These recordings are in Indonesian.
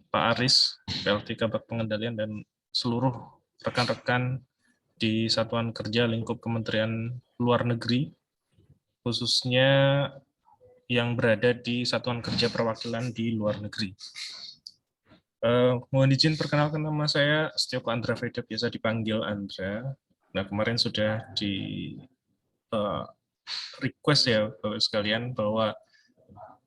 Pak Aris, PLT Kabak Pengendalian, dan seluruh rekan-rekan di Satuan Kerja Lingkup Kementerian Luar Negeri, khususnya yang berada di Satuan Kerja Perwakilan di luar negeri. Mohon izin perkenalkan, nama saya Setioko Andra Veda, biasa dipanggil Andra. Nah, kemarin sudah di request ya Bapak sekalian bahwa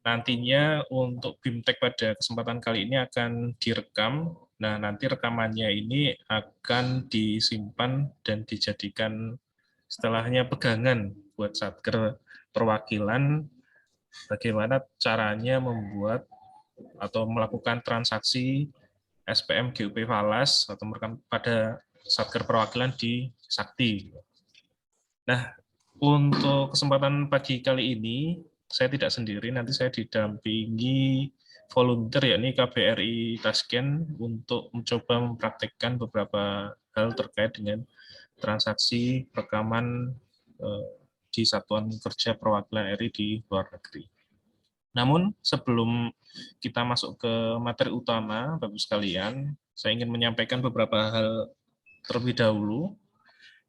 nantinya untuk BIMTEK pada kesempatan kali ini akan direkam. Nah, nanti rekamannya ini akan disimpan dan dijadikan setelahnya pegangan buat Satker perwakilan bagaimana caranya membuat atau melakukan transaksi SPM GUP Falas atau merekam pada Satker perwakilan di Sakti. Nah, untuk kesempatan pagi kali ini saya tidak sendiri, nanti saya didampingi volunteer yakni KBRI Tasken untuk mencoba mempraktekkan beberapa hal terkait dengan transaksi rekaman di Satuan Kerja Perwakilan RI di luar negeri. Namun sebelum kita masuk ke materi utama, Bapak sekalian, saya ingin menyampaikan beberapa hal terlebih dahulu.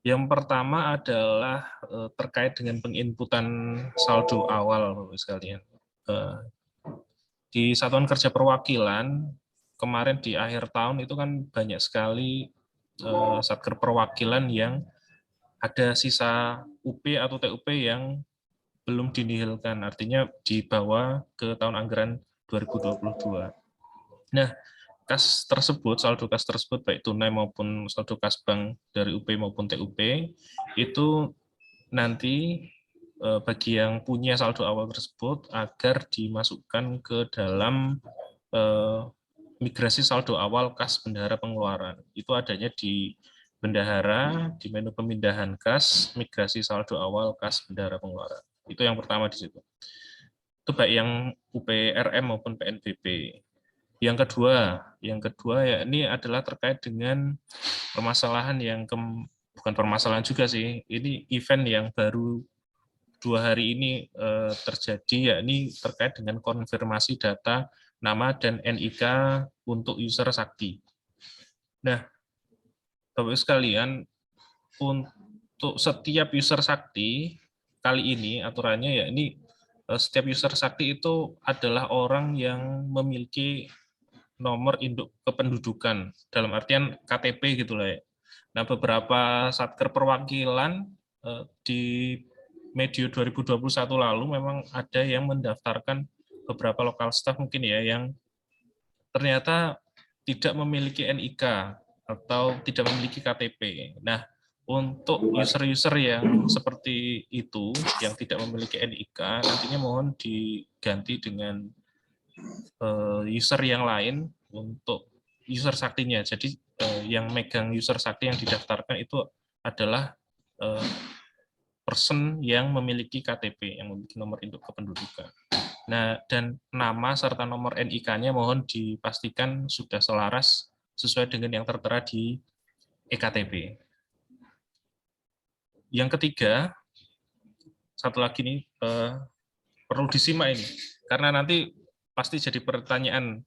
Yang pertama adalah terkait dengan penginputan saldo awal, Bapak sekalian. Di Satuan Kerja Perwakilan, kemarin di akhir tahun itu kan banyak sekali Satker Perwakilan yang ada sisa UP atau TUP yang belum dinihilkan, artinya dibawa ke tahun anggaran 2022. Nah, kas tersebut, saldo kas tersebut, baik tunai maupun saldo kas bank dari UP maupun TUP, itu nanti bagi yang punya saldo awal tersebut agar dimasukkan ke dalam migrasi saldo awal kas bendahara pengeluaran. Itu adanya di bendahara, di menu pemindahan kas, migrasi saldo awal kas bendahara pengeluaran. Itu yang pertama di situ. Itu baik yang UPRM maupun PNBP. Yang kedua ya ini adalah terkait dengan permasalahan yang bukan permasalahan juga sih. Ini event yang baru 2 hari ini terjadi, yakni terkait dengan konfirmasi data nama dan NIK untuk user Sakti. Nah, Bapak sekalian, untuk setiap user Sakti kali ini aturannya ya ini setiap user Sakti itu adalah orang yang memiliki nomor induk kependudukan dalam artian KTP gitu lah ya. Nah, beberapa satker perwakilan di medio 2021 lalu memang ada yang mendaftarkan beberapa lokal staff mungkin ya yang ternyata tidak memiliki NIK atau tidak memiliki KTP. Nah, untuk user-user yang seperti itu, yang tidak memiliki NIK, nantinya mohon diganti dengan user yang lain untuk user saktinya. Jadi yang megang user sakti yang didaftarkan itu adalah person yang memiliki KTP, yang memiliki nomor induk kependudukan. Nah, dan nama serta nomor NIK-nya mohon dipastikan sudah selaras sesuai dengan yang tertera di EKTP. Yang ketiga, satu lagi nih, perlu disimak ini, karena nanti pasti jadi pertanyaan.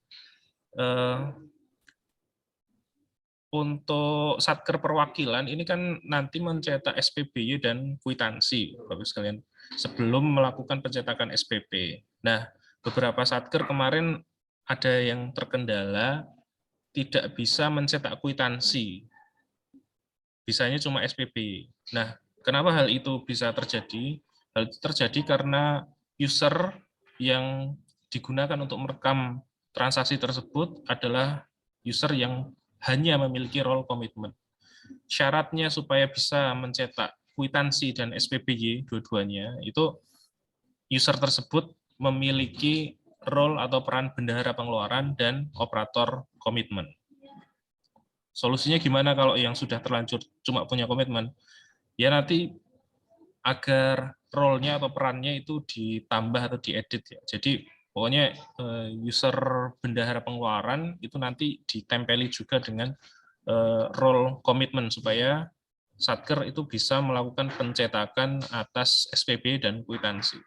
Untuk satker perwakilan ini kan nanti mencetak SPBY dan kwitansi, Bapak sekalian, sebelum melakukan pencetakan SPP. Nah, beberapa satker kemarin ada yang terkendala tidak bisa mencetak kwitansi, bisanya cuma SPP. Nah, kenapa hal itu bisa terjadi? Hal itu terjadi karena user yang digunakan untuk merekam transaksi tersebut adalah user yang hanya memiliki role commitment. Syaratnya supaya bisa mencetak kwitansi dan SPBY dua-duanya, itu user tersebut memiliki role atau peran bendahara pengeluaran dan operator komitmen. Solusinya gimana kalau yang sudah terlanjur cuma punya komitmen? Ya nanti agar role-nya atau perannya itu ditambah atau diedit ya. Jadi pokoknya user bendahara pengeluaran itu nanti ditempeli juga dengan role komitmen supaya Satker itu bisa melakukan pencetakan atas SPB dan kwitansi.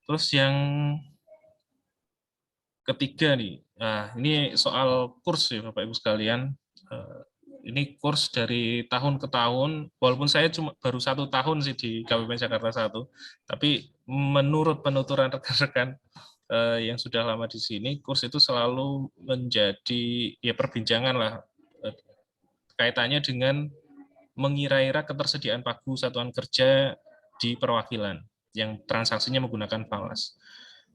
Terus yang ketiga nih, nah, ini soal kurs ya Bapak Ibu sekalian. Ini kurs dari tahun ke tahun, walaupun saya cuma baru 1 tahun sih di KPP Jakarta 1, tapi menurut penuturan rekan-rekan yang sudah lama di sini, kurs itu selalu menjadi ya perbincangan lah kaitannya dengan mengira-ira ketersediaan pagu satuan kerja di perwakilan yang transaksinya menggunakan falas.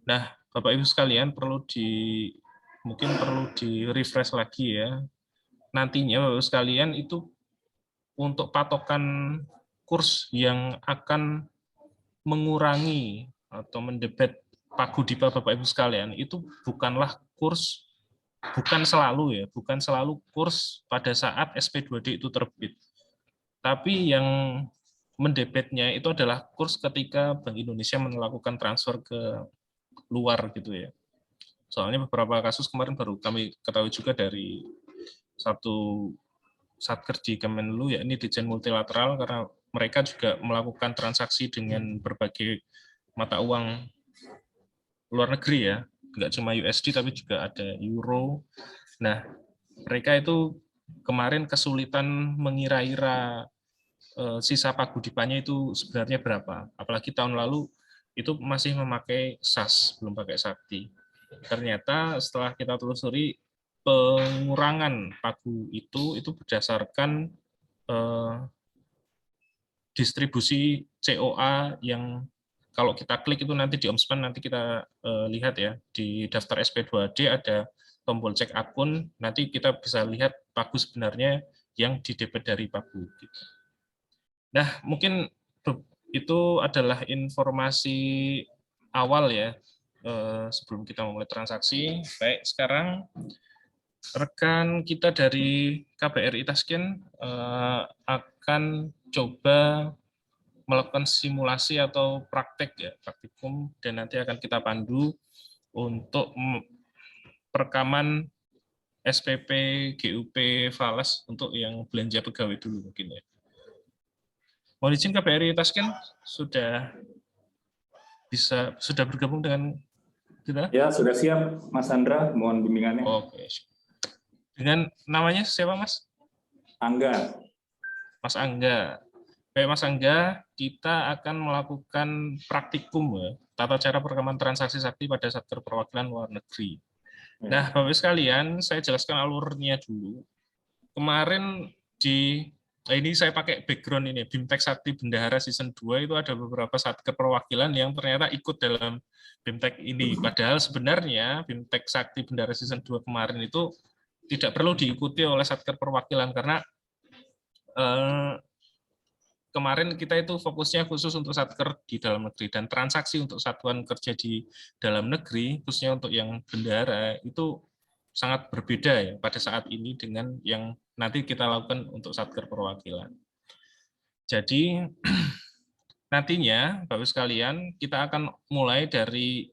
Nah, Bapak Ibu sekalian mungkin perlu di refresh lagi ya. Nantinya Bapak Ibu sekalian itu untuk patokan kurs yang akan mengurangi atau mendebet paguydipa Bapak Ibu sekalian itu bukan selalu kurs pada saat SP2D itu terbit. Tapi yang mendebetnya itu adalah kurs ketika Bank Indonesia melakukan transfer ke luar gitu ya. Soalnya beberapa kasus kemarin baru kami ketahui juga dari satu satker di Kemenlu, ya ini Ditjen Multilateral, karena mereka juga melakukan transaksi dengan berbagai mata uang luar negeri ya, nggak cuma USD tapi juga ada Euro. Nah, mereka itu kemarin kesulitan mengira-ira sisa paguydipannya itu sebenarnya berapa. Apalagi tahun lalu itu masih memakai SAS, belum pakai Sakti. Ternyata setelah kita telusuri, pengurangan pagu itu berdasarkan distribusi COA yang kalau kita klik itu nanti di Omspan, nanti kita lihat ya, di daftar SP2D ada tombol cek akun, nanti kita bisa lihat pagu sebenarnya yang didebet dari pagu. Nah, mungkin itu adalah informasi awal ya, sebelum kita memulai transaksi. Baik, sekarang rekan kita dari KBRI Tasken akan coba melakukan simulasi atau praktek ya, praktikum, dan nanti akan kita pandu untuk perekaman SPP, GUP, falas untuk yang belanja pegawai dulu mungkin ya. Mohon izin KBRI Tasken sudah bergabung dengan kita? Ya, sudah siap Mas Andra, mohon bimbingannya. Oke. Dengan namanya siapa Mas? Angga. Mas Angga. Baik Mas Angga, kita akan melakukan praktikum ya, tata cara perekaman transaksi sakti pada Satker Perwakilan Luar Negeri. Nah, Bapak sekalian, saya jelaskan alurnya dulu. Kemarin ini saya pakai background ini, BIMTEK Sakti Bendahara Season 2 itu ada beberapa Satker Perwakilan yang ternyata ikut dalam BIMTEK ini. Padahal sebenarnya BIMTEK Sakti Bendahara Season 2 kemarin itu tidak perlu diikuti oleh Satker Perwakilan karena kemarin kita itu fokusnya khusus untuk satker di dalam negeri, dan transaksi untuk satuan kerja di dalam negeri, khususnya untuk yang bendahara, itu sangat berbeda ya pada saat ini dengan yang nanti kita lakukan untuk satker perwakilan. Jadi nantinya, Bapak sekalian, kita akan mulai dari,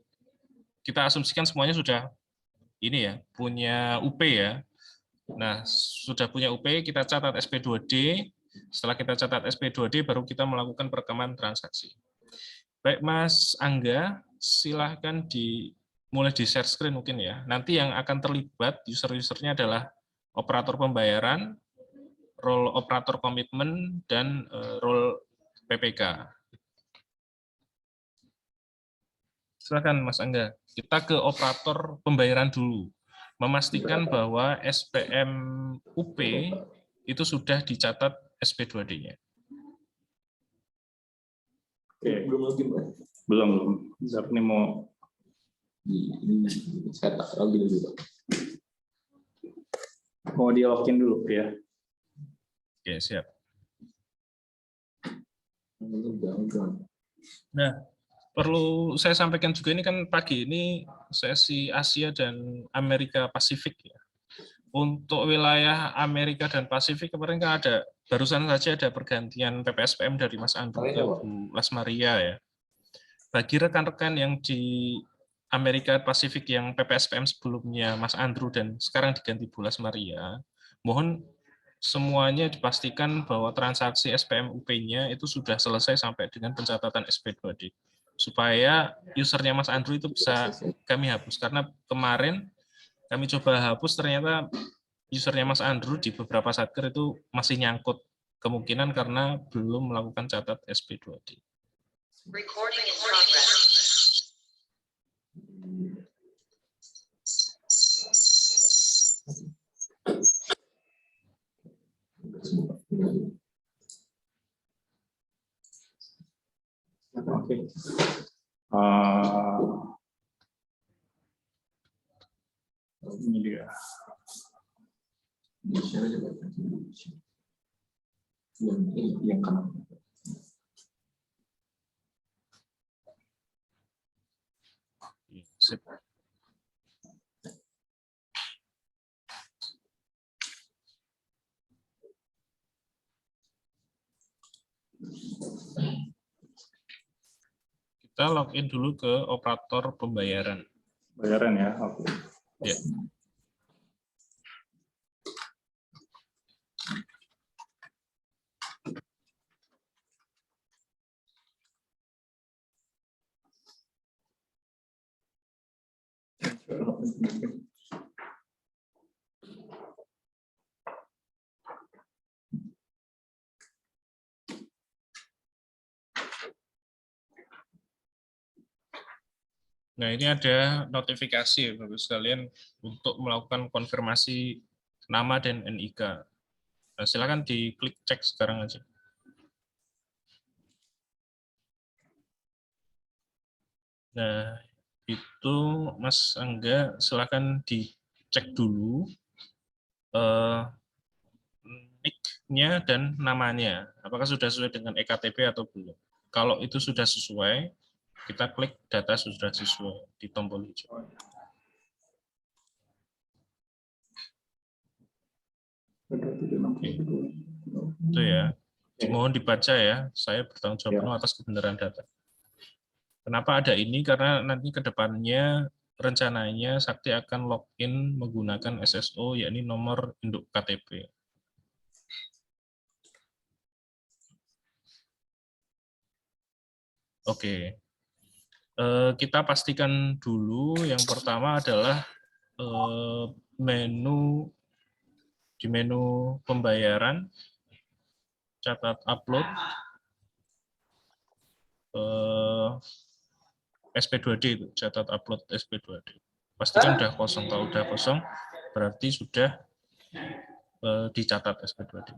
kita asumsikan semuanya sudah ini ya, punya UP ya. Nah, sudah punya UP, kita catat SP2D. Setelah kita catat SP2D, baru kita melakukan perekaman transaksi. Baik, Mas Angga, silahkan mulai di share screen mungkin ya. Nanti yang akan terlibat, user-usernya adalah operator pembayaran, role operator komitmen, dan role PPK. Silakan Mas Angga. Kita ke operator pembayaran dulu. Memastikan bahwa SPM UP itu sudah dicatat SP2D-nya. Oke, belum. Zap ini mau saya tak login dulu. Mau di login dulu ya. Oke, siap. Nah, perlu saya sampaikan juga, ini kan pagi ini sesi Asia dan Amerika Pasifik ya. Untuk wilayah Amerika dan Pasifik kemarin kan barusan saja ada pergantian PPSPM dari Mas Andrew ke Bu Lasmaria ya. Bagi rekan-rekan yang di Amerika Pasifik yang PPSPM sebelumnya Mas Andrew dan sekarang diganti Bu Lasmaria, mohon semuanya dipastikan bahwa transaksi SPM UP-nya itu sudah selesai sampai dengan pencatatan SP2D. supaya usernya Mas Andrew itu bisa kami hapus. Karena kemarin kami coba hapus, ternyata usernya Mas Andrew di beberapa satker itu masih nyangkut. Kemungkinan karena belum melakukan catat SP2D. Recording in progress. Oke. Ini dia. Yang kanan. Sip. Kita login dulu ke operator pembayaran. Bayaran ya, oke. Ya. Nah, ini ada notifikasi ya, Bapak sekalian, untuk melakukan konfirmasi nama dan NIK. Nah, silakan diklik cek sekarang aja. Nah, itu Mas Angga, silakan dicek dulu nick-nya dan namanya. Apakah sudah sesuai dengan EKTP atau belum. Kalau itu sudah sesuai, kita klik data sudah sesuai di tombol hijau. Oke. Itu ya. Mohon dibaca ya. Saya bertanggung jawab penuh atas kebenaran data. Kenapa ada ini? Karena nanti ke depannya rencananya Sakti akan login menggunakan SSO, yakni nomor induk KTP. Oke. Kita pastikan dulu yang pertama adalah di menu pembayaran, catat upload SP2D itu, catat upload SP2D. Pastikan udah kosong. Kalau udah kosong, berarti sudah dicatat SP2D.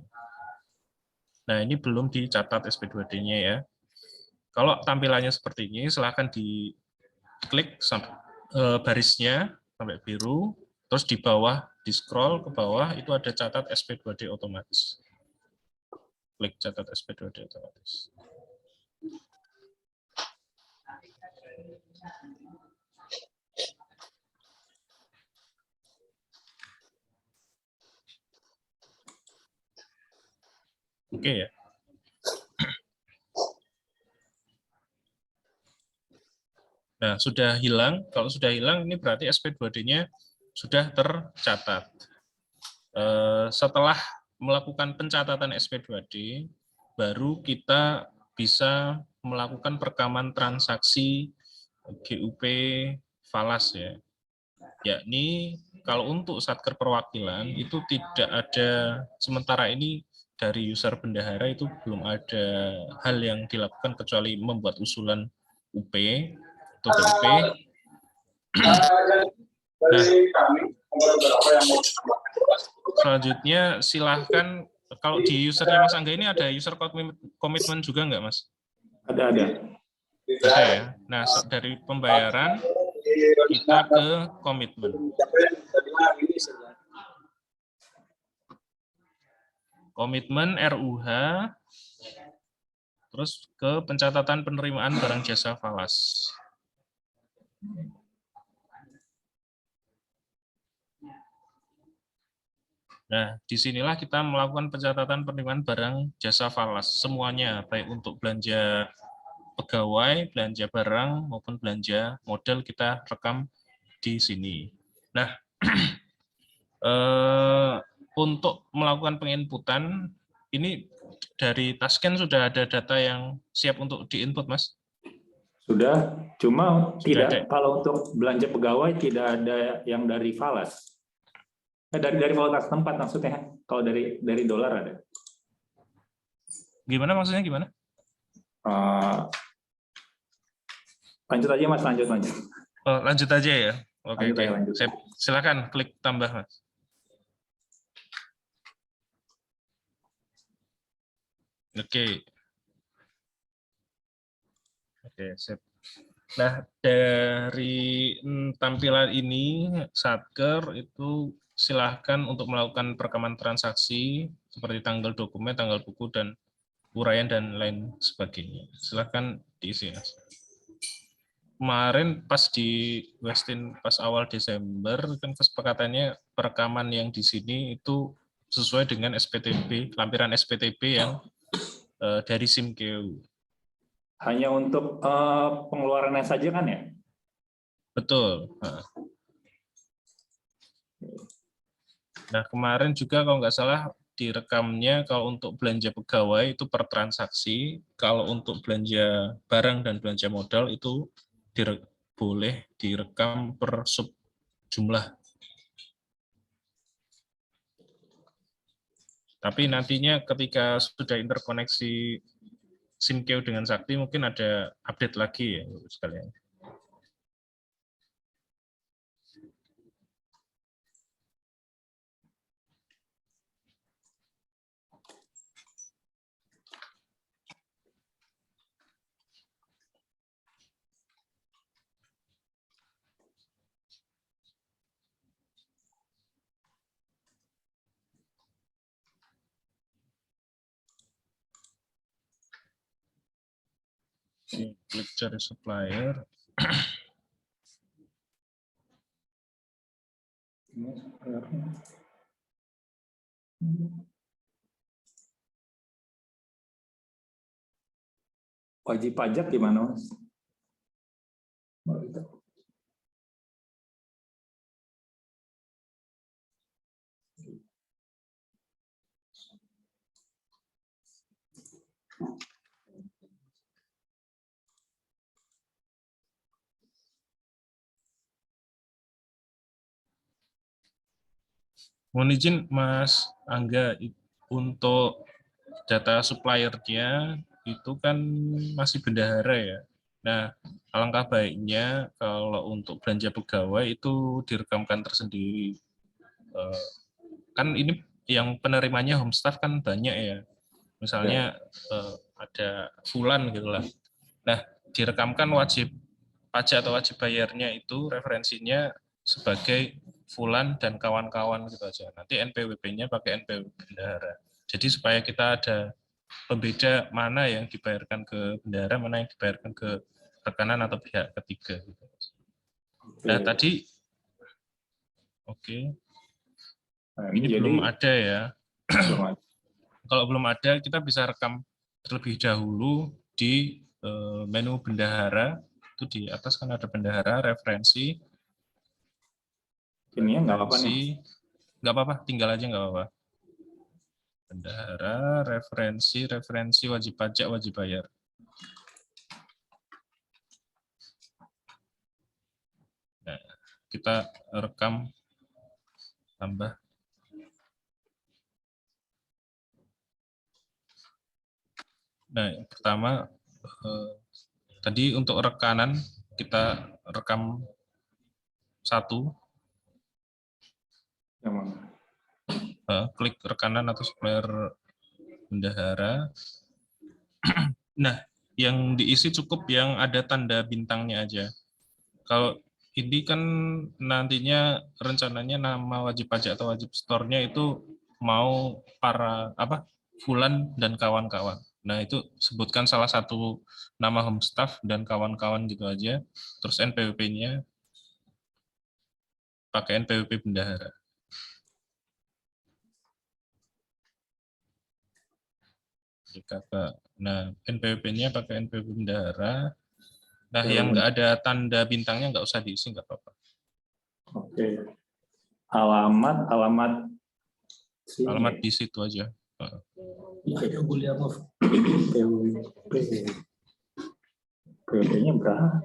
Nah, ini belum dicatat SP2D-nya ya. Kalau tampilannya seperti ini, silahkan diklik sampai barisnya sampai biru, terus di bawah, di scroll ke bawah, itu ada catat SP2D otomatis. Klik catat SP2D otomatis. Oke ya. Nah, sudah hilang. Kalau sudah hilang, ini berarti SP2D-nya sudah tercatat. Setelah melakukan pencatatan SP2D, baru kita bisa melakukan perekaman transaksi GUP falas ya. Yakni kalau untuk satker perwakilan itu tidak ada, sementara ini dari user bendahara itu belum ada hal yang dilakukan kecuali membuat usulan UP atau PUP. Nah, selanjutnya silahkan, kalau di usernya Mas Angga ini ada user komitmen juga nggak Mas? Ada. Ada ya. Nah, dari pembayaran kita ke komitmen. Komitmen RUH, terus ke pencatatan penerimaan barang jasa falas. Nah, disinilah kita melakukan pencatatan penerimaan barang jasa falas. Semuanya, baik untuk belanja pegawai, belanja barang, maupun belanja modal kita rekam di sini. Nah, untuk melakukan penginputan, ini dari Tasken sudah ada data yang siap untuk diinput, Mas? Sudah, cuma Sudah tidak, kalau untuk belanja pegawai tidak ada yang dari falas. Dari valuta tempat maksudnya. Kalau dari dolar ada. Gimana maksudnya gimana? Lanjut aja Mas, lanjut. Oh, lanjut aja ya. Oke, Lanjut aja, lanjut. Silakan klik tambah, Mas. Oke, sip. Nah, dari tampilan ini, Satker itu silahkan untuk melakukan perekaman transaksi seperti tanggal dokumen, tanggal buku, dan uraian, dan lain sebagainya. Silahkan diisi, Mas. Kemarin pas di Westin pas awal Desember kan kesepakatannya perekaman yang di sini itu sesuai dengan SPTB, lampiran SPTB yang dari SIMKEU. Hanya untuk pengeluarannya saja kan ya? Betul. Nah, kemarin juga kalau nggak salah direkamnya kalau untuk belanja pegawai itu per transaksi, kalau untuk belanja barang dan belanja modal itu boleh direkam per sub jumlah. Tapi nantinya ketika sudah interkoneksi SIMKEU dengan Sakti mungkin ada update lagi ya sekalian. Klik cari supplier. Wajib pajak gimana Mas? Mohon izin Mas Angga, untuk data supplier-nya itu kan masih bendahara ya. Nah, alangkah baiknya kalau untuk belanja pegawai itu direkamkan tersendiri. Kan ini yang penerimanya home staff kan banyak ya. Misalnya ada Fulan gitu lah. Nah, direkamkan wajib pajak atau wajib bayarnya itu referensinya sebagai Fulan dan kawan-kawan gitu aja. Nanti NPWP-nya pakai NPWP bendahara. Jadi supaya kita ada pembeda mana yang dibayarkan ke bendahara, mana yang dibayarkan ke rekanan atau pihak ketiga. Nah, tadi Nah, ini jadi, belum ada ya. belum ada. Kalau belum ada, kita bisa rekam terlebih dahulu di menu bendahara. Itu di atas kan ada bendahara, referensi. Ini ya nggak apa-apa nih. Nggak apa-apa, tinggal aja nggak apa-apa. Bendahara, referensi wajib pajak, wajib bayar. Nah, kita rekam tambah. Nah, yang pertama tadi untuk rekanan kita rekam 1. Klik rekanan atau supplier bendahara. Nah, yang diisi cukup yang ada tanda bintangnya aja. Kalau ini kan nantinya rencananya nama wajib pajak atau wajib store-nya itu mau para Fulan dan kawan-kawan. Nah, itu sebutkan salah satu nama home staff dan kawan-kawan gitu aja. Terus NPWP-nya pakai NPWP bendahara. Nah, NPWP-nya pakai NPWP bendahara. Nah, yang nggak ada tanda bintangnya nggak usah diisi, nggak apa-apa. Oke. Alamat di situ aja. PWP-nya berapa?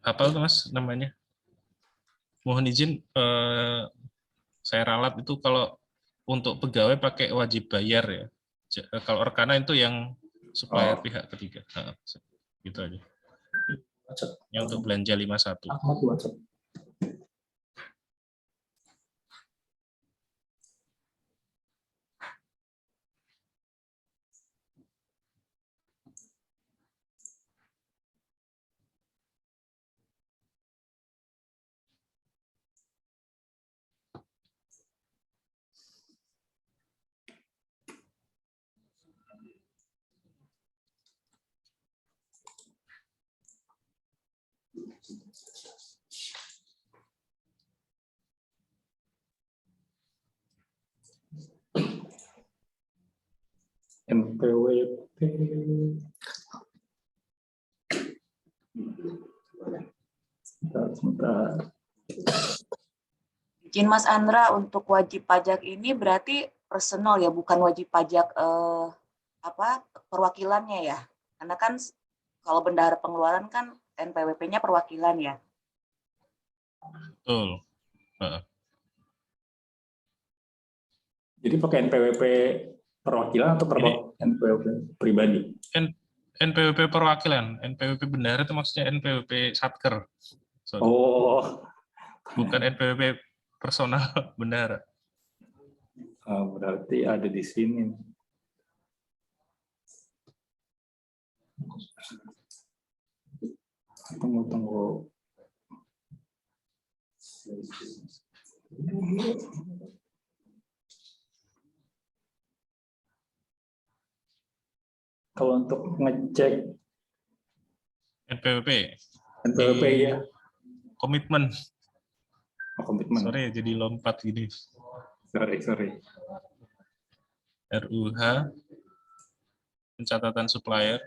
Apa tuh Mas namanya? Mohon izin, saya ralat itu kalau untuk pegawai pakai wajib bayar ya. Kalau rekana itu yang supplier pihak ketiga. Nah, gitu aja. Yang untuk belanja 51. NPWP. Sebentar. Izin Mas Andra, untuk wajib pajak ini berarti personal ya, bukan wajib pajak perwakilannya ya? Karena kan kalau bendahara pengeluaran kan NPWP-nya perwakilan ya. Betul. Jadi pakai NPWP perwakilan atau NPWP pribadi? NPWP perwakilan, NPWP bendahara itu maksudnya NPWP satker. Sorry. Oh, Bukan NPWP personal bendahara. berarti ada di sini. Tunggu. Kalau untuk ngecek NPWP ya. Komitmen. Komitmen. Sorry, jadi lompat gini. Sorry. RUH, pencatatan supplier.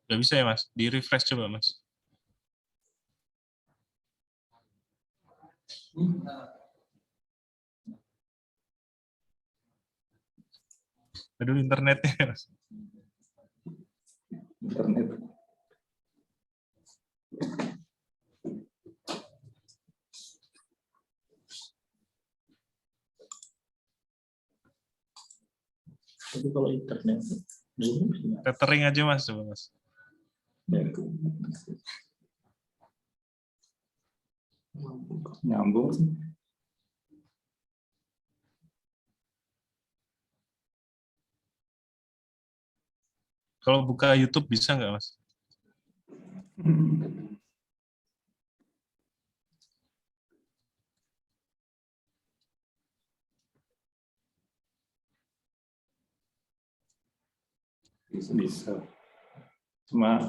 Nggak bisa ya Mas? Di-refresh coba Mas. Aduh, internetnya Mas. Internet. Tapi kalau internet Tethering aja Mas, coba Mas. Nyambung sih. Kalau buka YouTube bisa nggak Mas? Bisa. Cuma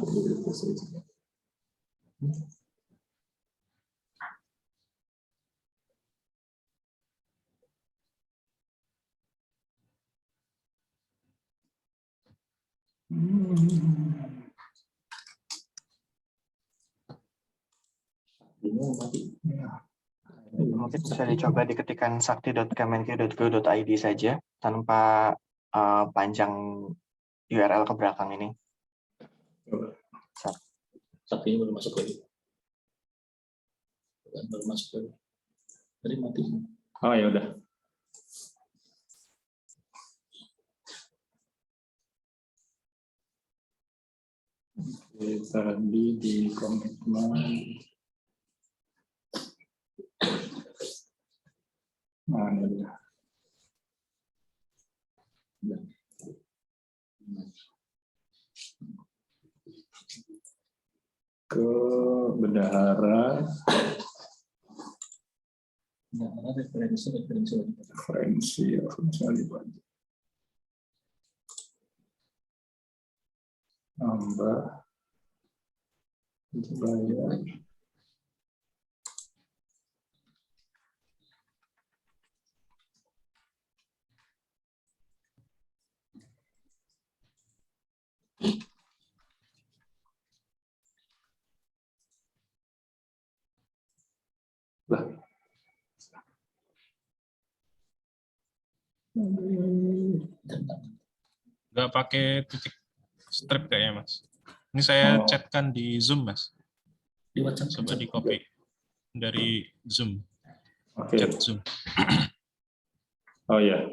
Mungkin bisa dicoba diketikkan sakti.kemenkeu.go.id saja tanpa panjang URL ke belakang ini. Sakti baru masuk lagi. Baru masuk lagi. Tadi mati. Oh ya udah. Tadi di komitmen. Mana dia? Ke bendahara. Referensi. Nambah. Bayar. Lah. Nggak pakai titik strip kayaknya, Mas. Ini saya Oh. chatkan di Zoom, Mas. Di WhatsApp. Coba di copy dari Zoom, Oke. chat Zoom. Oh ya.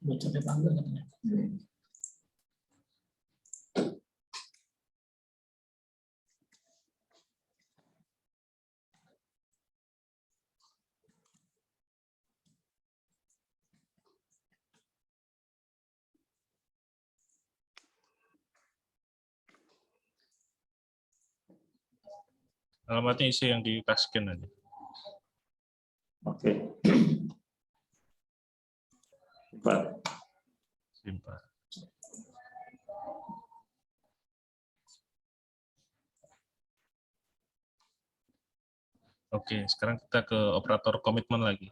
WhatsApp panggil katanya. Alamatnya isi yang di tasken aja. Oke. Cepat. Simpan. Oke, sekarang kita ke operator komitmen lagi.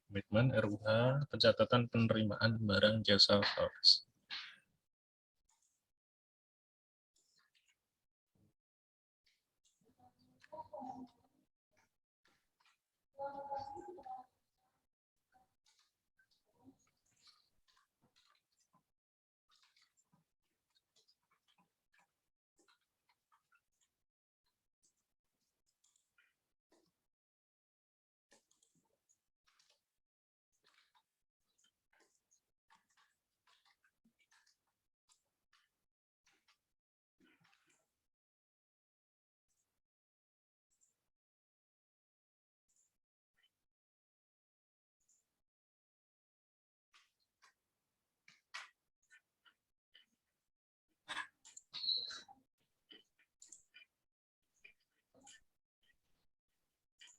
Komitmen RUH, pencatatan penerimaan barang jasa falas.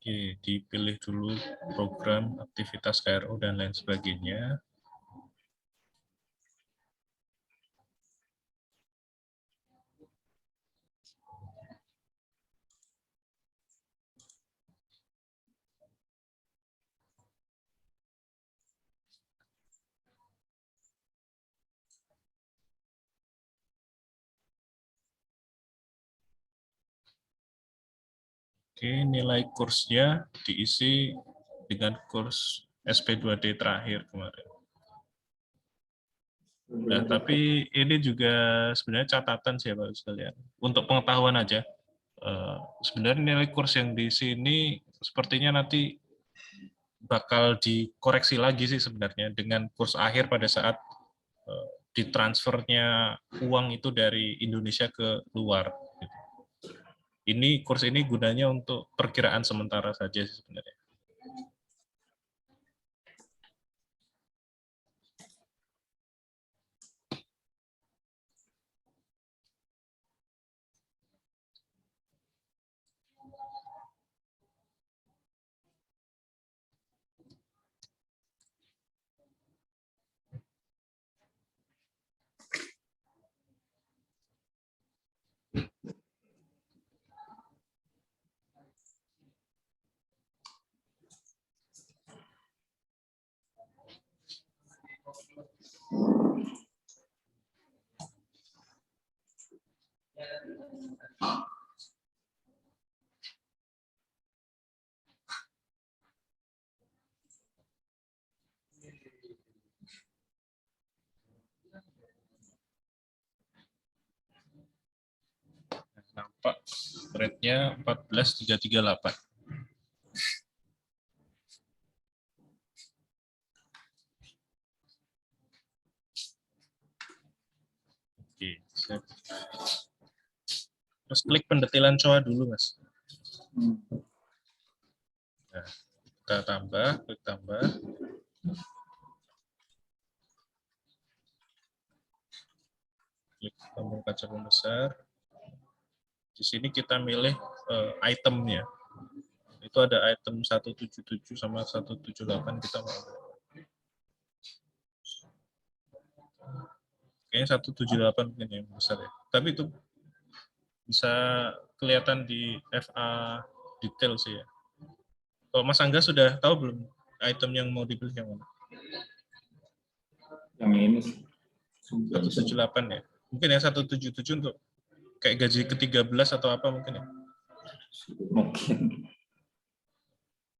Oke, dipilih dulu program, aktivitas KRO, dan lain sebagainya. Oke, nilai kursnya diisi dengan kurs SP2D terakhir kemarin. Nah, tapi ini juga sebenarnya catatan sih ya Bapak sekalian. Untuk pengetahuan aja, sebenarnya nilai kurs yang di sini sepertinya nanti bakal dikoreksi lagi sih sebenarnya dengan kurs akhir pada saat ditransfernya uang itu dari Indonesia ke luar. Ini kurs ini gunanya untuk perkiraan sementara saja sih sebenarnya. Nampak rate-nya 14.338. Oke, sip. Terus klik pendetilan COA dulu, Mas. Nah, kita tambah, klik tambah. Klik tombol kaca pembesar. Di sini kita milih itemnya. Itu ada item 177 sama 178 kita mau. Kayaknya 178 mungkin yang besar ya. Tapi itu bisa kelihatan di FA detail sih ya. Kalau Mas Angga sudah tahu belum item yang mau dipilih yang mana? Yang ini 178 ya. Mungkin yang 177 untuk kayak gaji ke-13 atau apa mungkin ya. mungkin.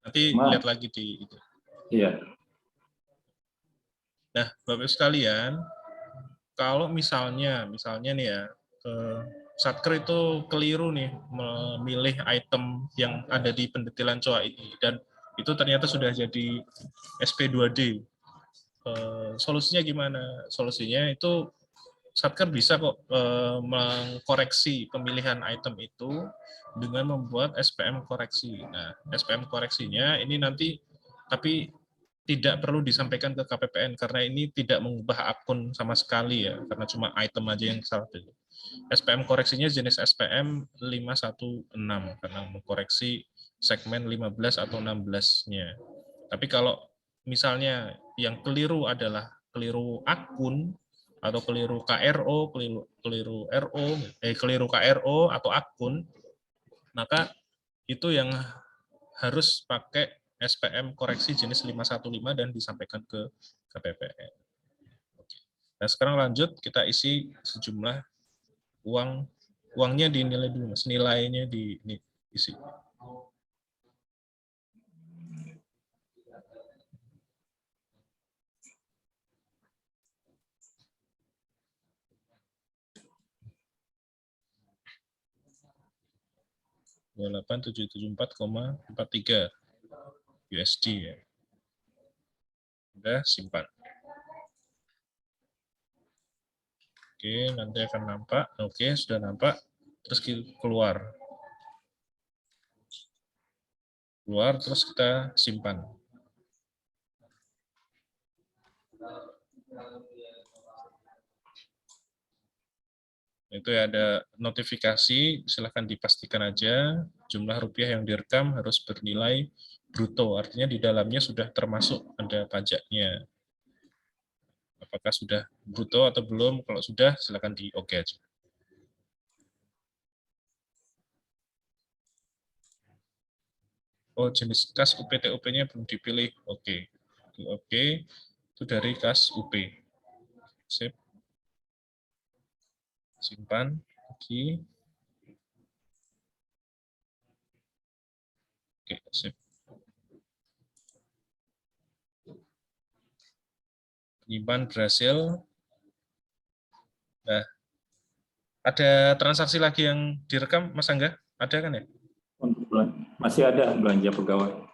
Nanti lihat lagi di itu. Iya. Nah, Bapak sekalian, kalau misalnya nih ya, Satker itu keliru nih memilih item yang ada di pendetilan COA ini, dan itu ternyata sudah jadi SP2D. Solusinya gimana? Solusinya itu Satker bisa kok mengkoreksi pemilihan item itu dengan membuat SPM koreksi. Nah, SPM koreksinya ini nanti tapi tidak perlu disampaikan ke KPPN karena ini tidak mengubah akun sama sekali ya, karena cuma item aja yang salah pilih. SPM koreksinya jenis SPM 516 karena mengkoreksi segmen 15 atau 16-nya. Tapi kalau misalnya yang keliru adalah keliru akun atau keliru KRO, keliru KRO atau akun, maka itu yang harus pakai SPM koreksi jenis 515 dan disampaikan ke KPPN. Nah, sekarang lanjut kita isi sejumlah uangnya dinilai dulu, Mas. Nilainya diisi. $28.774,43 USD ya. Udah simpan. Oke, nanti akan nampak. Oke, sudah nampak. Terus keluar. Keluar, terus kita simpan. Itu ya, ada notifikasi, silahkan dipastikan aja jumlah rupiah yang direkam harus bernilai bruto, artinya di dalamnya sudah termasuk ada pajaknya. Apakah sudah bruto atau belum? Kalau sudah, silakan di oke aja. Oh, jenis kas UPTUP-nya belum dipilih. Oke. Oke, itu dari kas UP. Sip. Simpan. Oke. Oke, sip. Penyimpan berhasil. Nah, ada transaksi lagi yang direkam, Mas Angga? Ada kan ya? Masih ada belanja pegawai.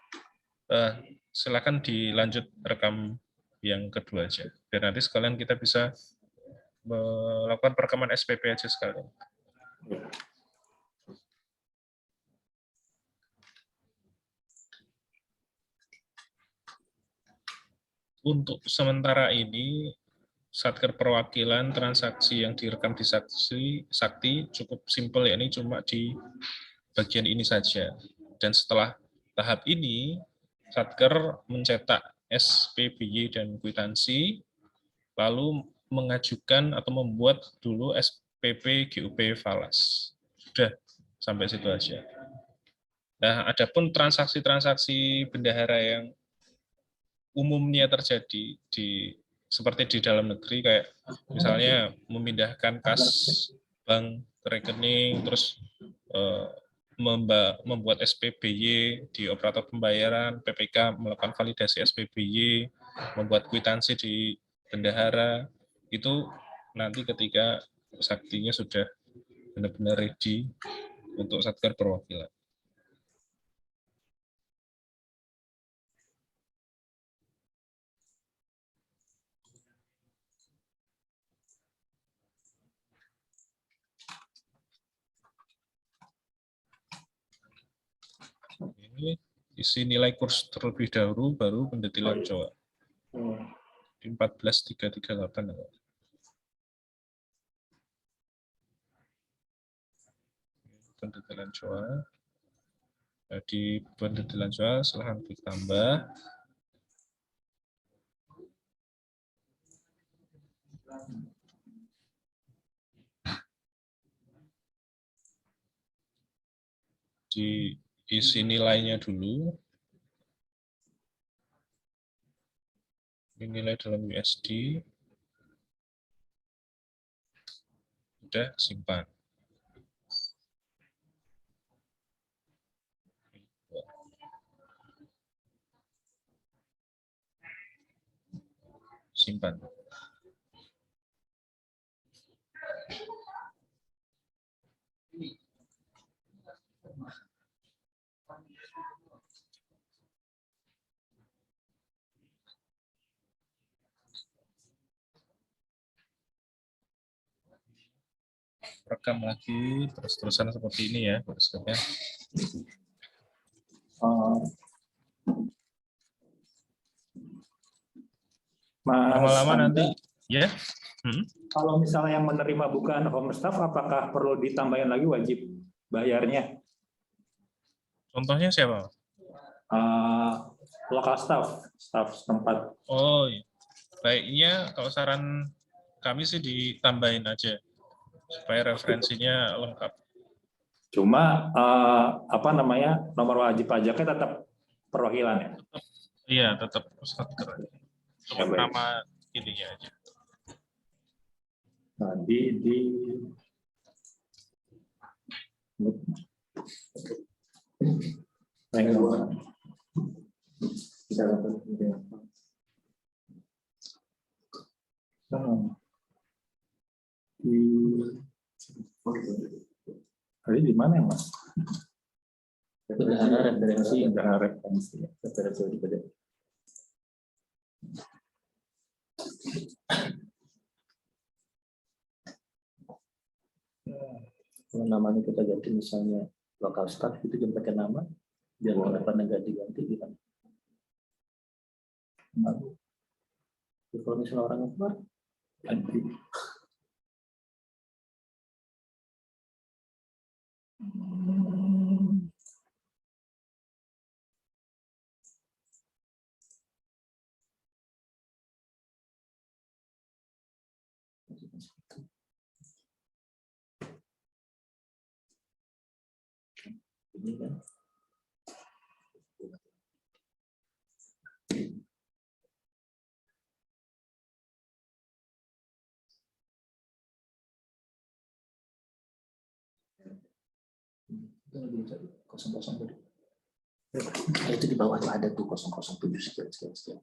Silakan dilanjut rekam yang kedua aja. Biar nanti sekalian kita bisa melakukan perekaman SPP aja sekalian. Untuk sementara ini, Satker perwakilan transaksi yang direkam di Sakti cukup simpel, ya, ini cuma di bagian ini saja. Dan setelah tahap ini, Satker mencetak SPBY dan kwitansi, lalu mengajukan atau membuat dulu SPP GUP Falas. Sudah, sampai situ aja. Nah, adapun transaksi-transaksi bendahara yang umumnya terjadi seperti di dalam negeri, kayak misalnya memindahkan kas bank ke rekening, terus membuat SPBY di operator pembayaran, PPK melakukan validasi SPBY, membuat kwitansi di bendahara, itu nanti ketika Saktinya sudah benar-benar ready untuk Satker perwakilan. Ini isi nilai kurs terlebih dahulu, baru pendetilan COA. Di 14.338. Pendetilan COA. Di pendidikan jual silahkan ditambah. Diisi nilainya dulu. Ini nilai dalam USD. Udah, simpan. Simpan. Rekam lagi, terus-terusan seperti ini ya, berikutnya. Lama-lama nanti, ya. Kalau misalnya yang menerima bukan home staff, apakah perlu ditambahin lagi wajib bayarnya? Contohnya siapa? Lokal staff setempat. Oh, iya. Baiknya kalau saran kami sih ditambahin aja supaya referensinya lengkap. Cuma nomor wajib pajaknya tetap perwakilan ya? Iya, tetap satker. Cuma Ya, baik. nama ininya aja. Tadi di tadi di mana ya, Mas? Referensi. Kalau namanya kita ganti misalnya lokal staff itu jangan pakai nama, biar kenapa ganti-ganti gitu. Kalau misalnya orang keluar ganti. Ini kan. Kosong tadi. Itu di bawah tuh ada tuh 007 sekian.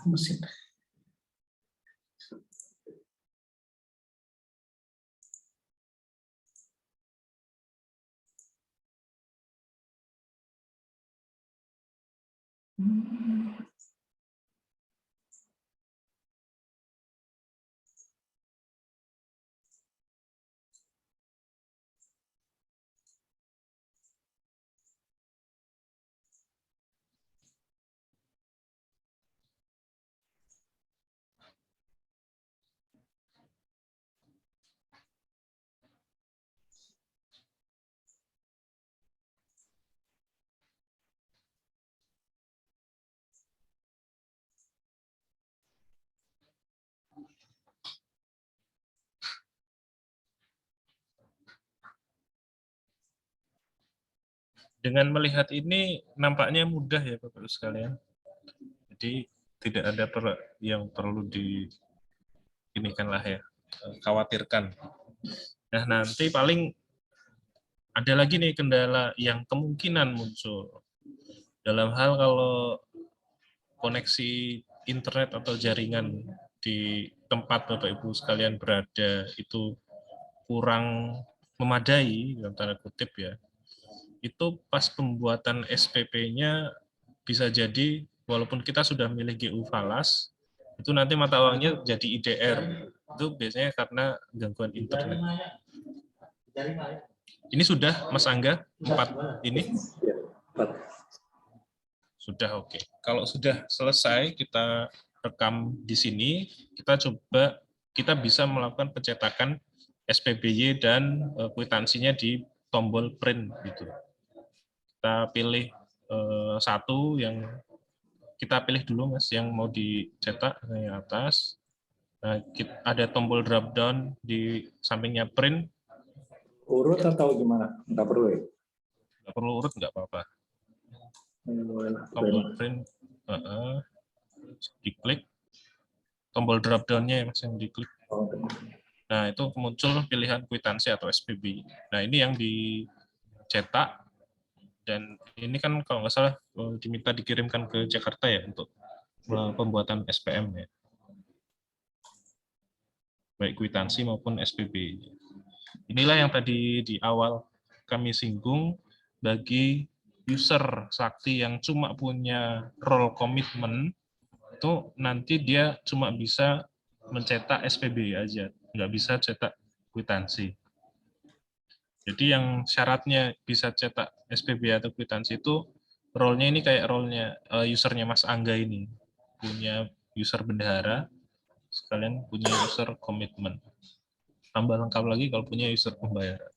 Mesin. Dengan melihat ini nampaknya mudah ya Bapak Ibu sekalian. Jadi tidak ada yang perlu khawatirkan. Nah, nanti paling ada lagi nih kendala yang kemungkinan muncul. Dalam hal kalau koneksi internet atau jaringan di tempat Bapak Ibu sekalian berada itu kurang memadai, dalam tanda kutip ya, itu pas pembuatan SPP-nya bisa jadi walaupun kita sudah milih GU Falas, itu nanti mata uangnya jadi IDR. Itu biasanya karena gangguan internet. Ini sudah, Mas Angga, 4 ini? Sudah, oke. Kalau sudah selesai, kita rekam di sini, kita bisa melakukan pencetakan SPBY dan kwitansinya di tombol print gitu. Kita pilih satu yang kita pilih dulu Mas yang mau dicetak yang atas. Nah, ada tombol drop down di sampingnya print. Urut atau gimana? Nggak perlu ya? Nggak perlu urut, nggak apa-apa. Tombol print, diklik. Tombol drop down-nya Mas yang diklik. Nah, itu muncul pilihan kwitansi atau SPB. Nah, ini yang dicetak. Dan ini kan kalau nggak salah diminta dikirimkan ke Jakarta ya untuk pembuatan SPM ya. Baik kwitansi maupun SPB. Inilah yang tadi di awal kami singgung, bagi user sakti yang cuma punya role komitmen, itu nanti dia cuma bisa mencetak SPB aja, nggak bisa cetak kwitansi. Jadi yang syaratnya bisa cetak SPB atau kwitansi itu role-nya ini kayak role-nya usernya Mas Angga ini, punya user bendahara, sekalian punya user komitmen. Tambah lengkap lagi kalau punya user pembayaran.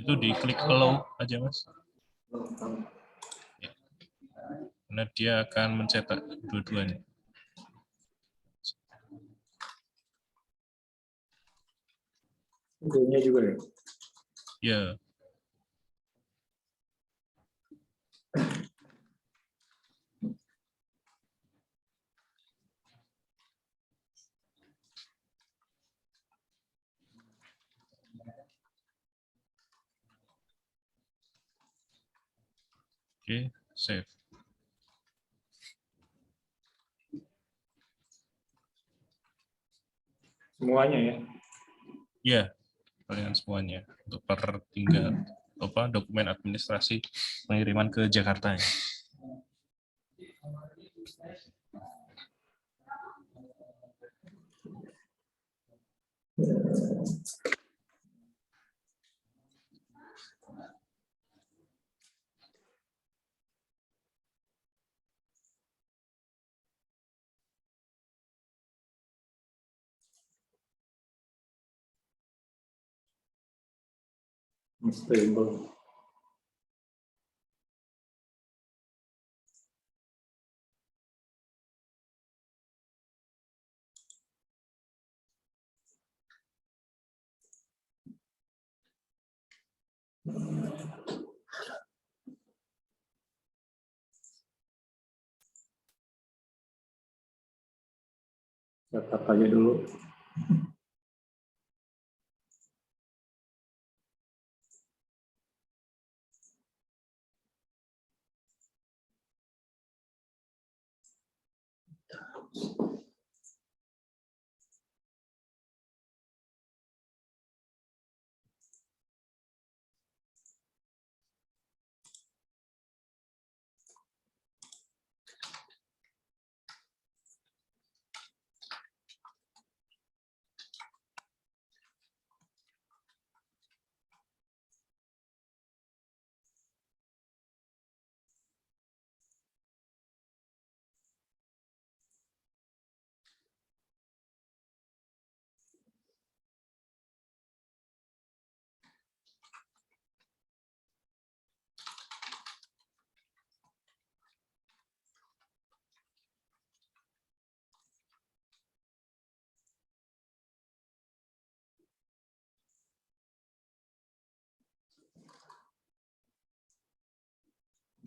Itu diklik allow aja Mas. Ya. Karena dia akan mencetak dua-duanya. G-nya juga ya? Ya. Oke, save. Semuanya ya? Ya, kalian semuanya untuk tinggal dokumen administrasi pengiriman ke Jakarta. Ya. Stable. Catat aja dulu.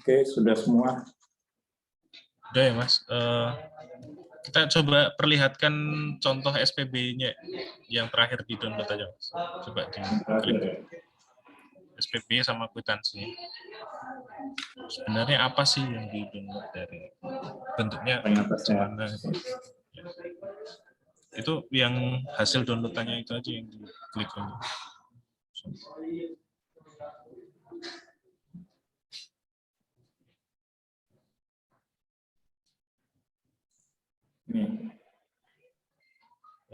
Oke, sudah semua. Udah ya Mas. Kita coba perlihatkan contoh SPB-nya yang terakhir di download aja Mas. Coba diklik SPB sama kwitansi. Sebenarnya apa sih yang di download dari bentuknya gimana? Itu yang hasil downloadannya itu aja yang diklik aja.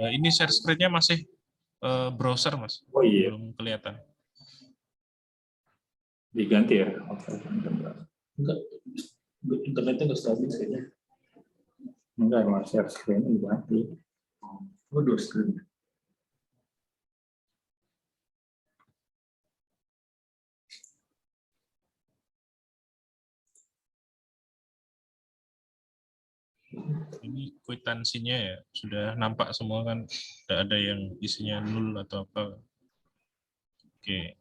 Ini share screen-nya masih browser Mas. Oh iya. Belum kelihatan. Diganti ya? Enggak, internetnya nggak stabil kayaknya. Enggak, emang share screen diganti. Oh, 2 screen. Ini kwitansinya ya sudah nampak semua kan, tidak ada yang isinya nol atau apa. Oke,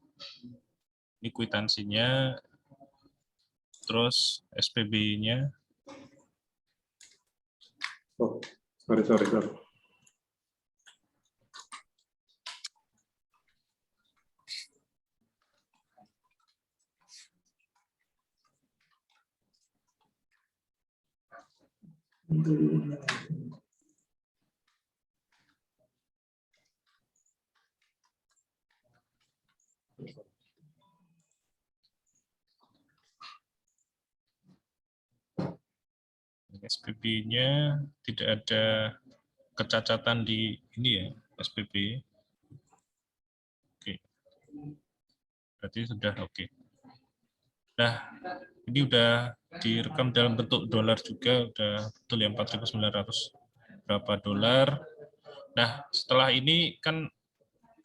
ini kwitansinya, terus SPB-nya. Oh, sorry. SPB-nya tidak ada kecacatan di ini ya, SPB. Oke. Berarti sudah oke. Nah, ini udah direkam dalam bentuk dolar juga, udah betul ya 4.900 berapa dolar. Nah, setelah ini kan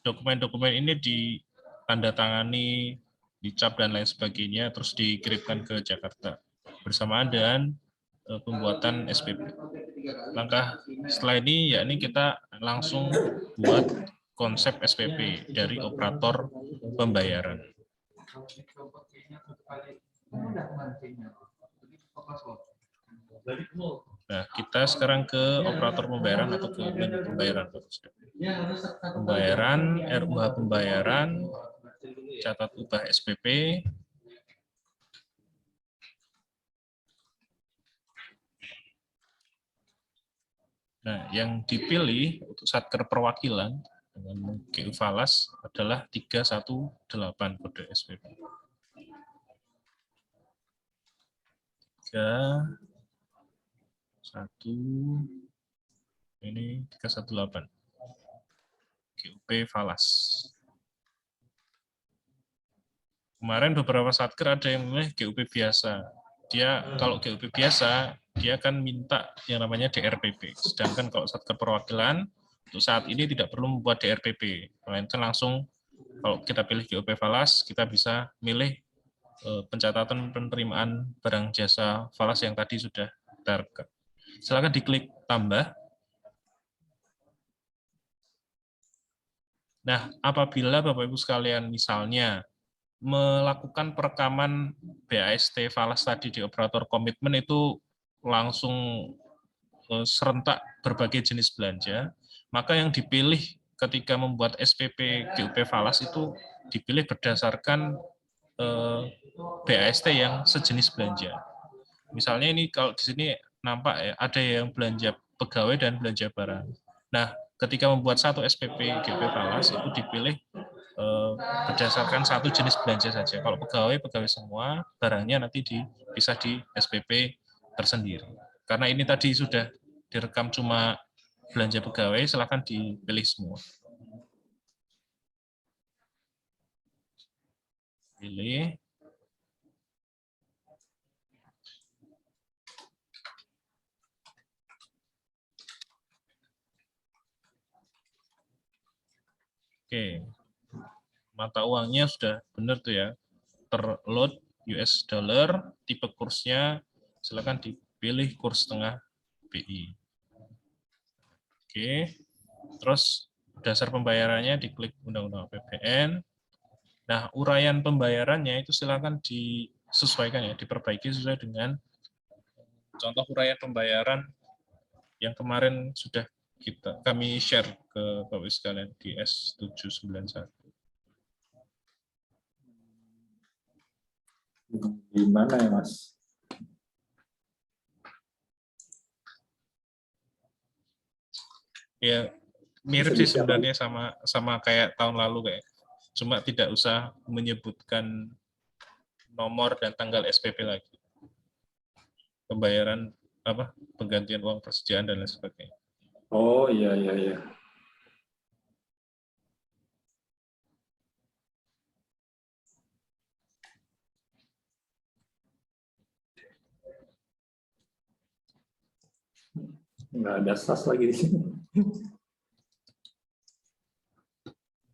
dokumen-dokumen ini ditandatangani, dicap dan lain sebagainya, terus dikirimkan ke Jakarta bersamaan dengan pembuatan SPP. Langkah setelah ini yakni kita langsung buat konsep SPP dari operator pembayaran. Nah, kita sekarang ke operator pembayaran atau ke menu pembayaran. Pembayaran, RUH pembayaran, catat ubah SPP. Nah, yang dipilih untuk satker perwakilan dengan GU falas adalah 318 kode SPP. 318 GUP falas. Kemarin beberapa satker ada yang memilih GUP biasa. Dia kalau GUP biasa, dia akan minta yang namanya DRPP. Sedangkan kalau satker perwakilan, untuk saat ini tidak perlu membuat DRPP. Melainkan langsung kalau kita pilih GUP falas, kita bisa milih pencatatan penerimaan barang jasa falas yang tadi sudah kita rekam. Silakan diklik tambah. Nah, apabila Bapak Ibu sekalian misalnya melakukan perekaman BAST falas tadi di operator komitmen itu langsung serentak berbagai jenis belanja, maka yang dipilih ketika membuat SPP GUP falas itu dipilih berdasarkan BAST yang sejenis belanja. Misalnya ini kalau di sini nampak ya, ada yang belanja pegawai dan belanja barang. Nah, ketika membuat satu SPP GUP falas itu dipilih berdasarkan satu jenis belanja saja. Kalau pegawai, pegawai semua, barangnya nanti bisa di SPP tersendiri. Karena ini tadi sudah direkam cuma belanja pegawai, silakan dipilih semua. Pilih. Oke. Mata uangnya sudah benar tuh ya. Terload US dollar, tipe kursnya silakan dipilih kurs tengah BI. Oke. Terus dasar pembayarannya diklik Undang-Undang APBN. Nah, uraian pembayarannya itu silakan disesuaikan ya, diperbaiki sesuai dengan contoh uraian pembayaran yang kemarin sudah kami share ke Bapak Ibu sekalian di S791. Di mana ya, Mas? Ya, mirip sih sebenarnya sama kayak tahun lalu kayak. Cuma tidak usah menyebutkan nomor dan tanggal SPP lagi. Pembayaran penggantian uang persediaan dan lain sebagainya. Oh iya iya iya. Nggak ada SAS lagi di sini.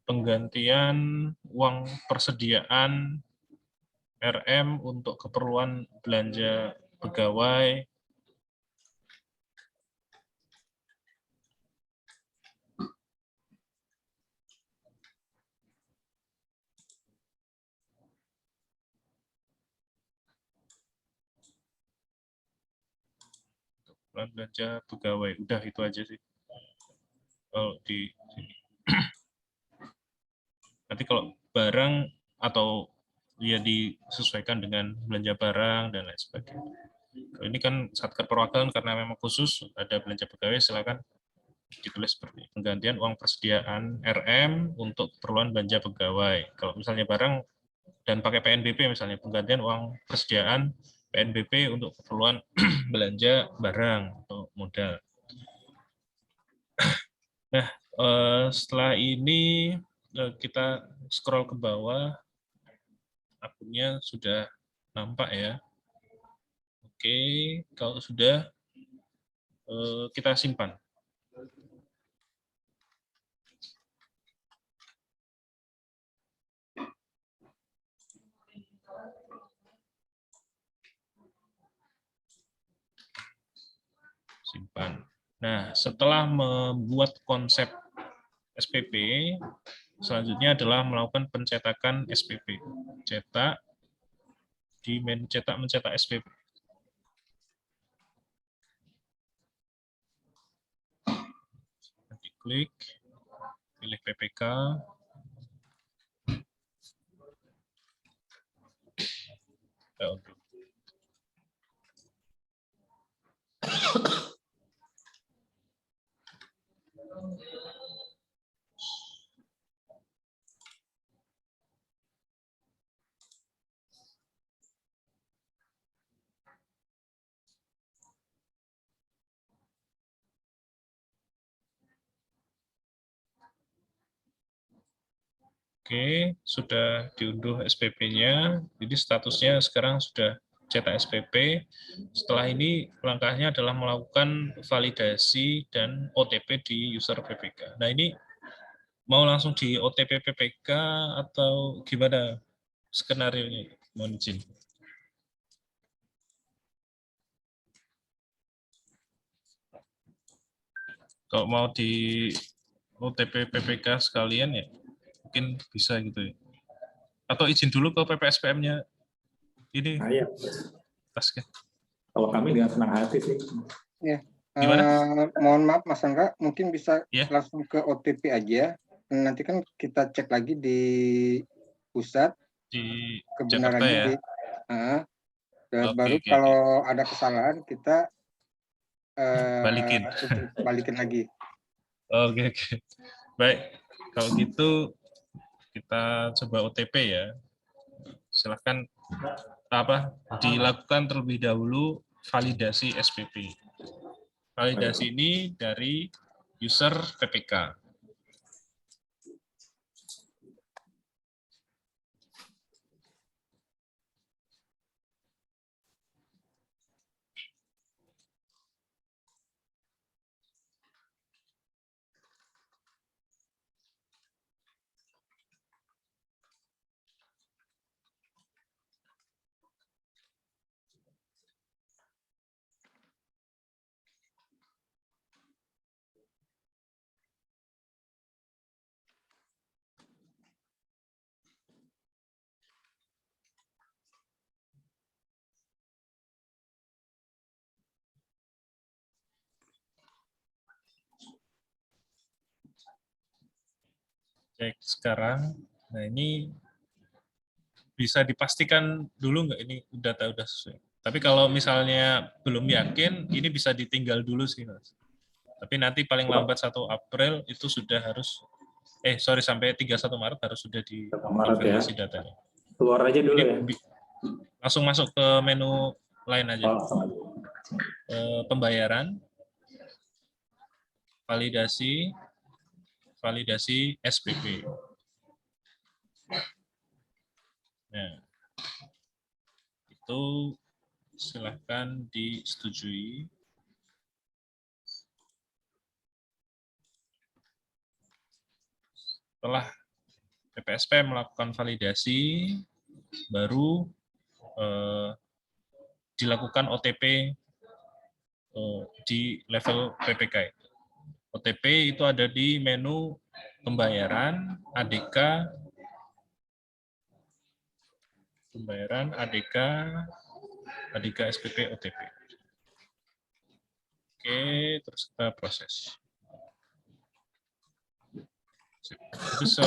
Penggantian uang persediaan RM untuk keperluan belanja pegawai. Belanja pegawai, udah itu aja sih. Kalau di sini. Nanti kalau barang atau ya disesuaikan dengan belanja barang dan lain sebagainya. Kalau ini kan satker perwakilan karena memang khusus ada belanja pegawai, silakan ditulis seperti penggantian uang persediaan RM untuk keperluan belanja pegawai. Kalau misalnya barang dan pakai PNBP misalnya penggantian uang persediaan PNBP untuk keperluan belanja barang atau modal. Nah, setelah ini kita scroll ke bawah, akunnya sudah nampak ya. Oke, kalau sudah kita simpan. Simpan. Nah, setelah membuat konsep SPP, selanjutnya adalah melakukan pencetakan SPP. Cetak di menu cetak mencetak SPP. Nanti klik, pilih PPK. Kita unduh. Oke, sudah diunduh SPP-nya. Jadi statusnya sekarang sudah cetak SPP. Setelah ini langkahnya adalah melakukan validasi dan OTP di user PPK. Nah, ini mau langsung di OTP PPK atau gimana skenario-nya? Mohon izin. Kalau mau di OTP PPK sekalian ya mungkin bisa gitu ya. Atau izin dulu ke PPSPM-nya ini Nah, ya. tasknya. Kalau kami dengan senang hati sih. Gimana? Mohon maaf Mas Angga, mungkin bisa Ya. langsung ke OTP aja. Nanti kan kita cek lagi di pusat Di Jakarta kebenarannya ya. Dan Oke, baru oke, kalau ada kesalahan kita balikin. balikin lagi. Oke, oke. Baik, kalau gitu kita coba OTP ya. Silahkan dilakukan terlebih dahulu validasi SPP. Validasi ini dari user PPK. Cek sekarang. Nah, ini bisa dipastikan dulu nggak ini data udah sesuai. Tapi kalau misalnya belum yakin, ini bisa ditinggal dulu sih, Mas. Tapi nanti paling lambat 1 April itu sudah harus, sampai 31 Maret harus sudah Maret ya. dikonfirmasi datanya. Keluar aja dulu Ini ya. langsung masuk ke menu lain aja. Pembayaran, validasi SPP. Nah, itu silahkan disetujui. Setelah PPSP melakukan validasi, baru dilakukan OTP di level PPK. OTP itu ada di menu pembayaran, ADK, SPP, OTP. Oke, terus kita proses. Itu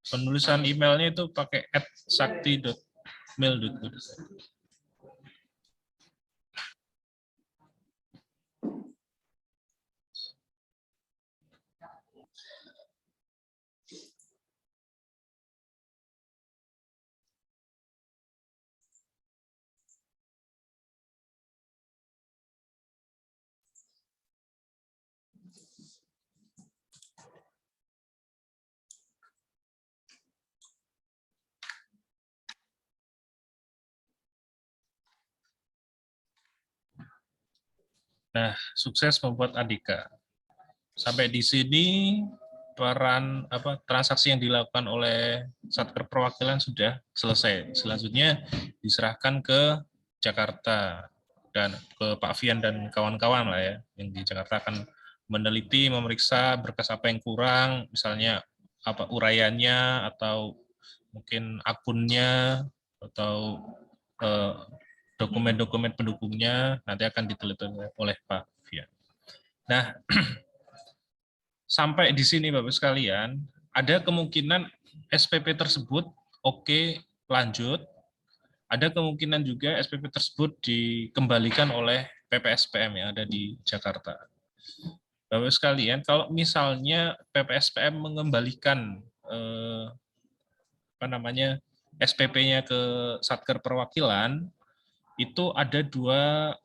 penulisan emailnya itu pakai @sakti.mail.go. Nah, sukses membuat Andika. Sampai di sini transaksi yang dilakukan oleh Satker Perwakilan sudah selesai. Selanjutnya diserahkan ke Jakarta dan ke Pak Fian dan kawan-kawan lah ya, yang di Jakarta akan meneliti, memeriksa berkas apa yang kurang, misalnya apa uraiannya atau mungkin akunnya atau dokumen-dokumen pendukungnya nanti akan diteliti oleh Pak Fian. Nah, sampai di sini Bapak sekalian, ada kemungkinan SPP tersebut oke lanjut, ada kemungkinan juga SPP tersebut dikembalikan oleh PPSPM yang ada di Jakarta. Bapak sekalian, kalau misalnya PPSPM mengembalikan SPP-nya ke Satker Perwakilan, itu ada dua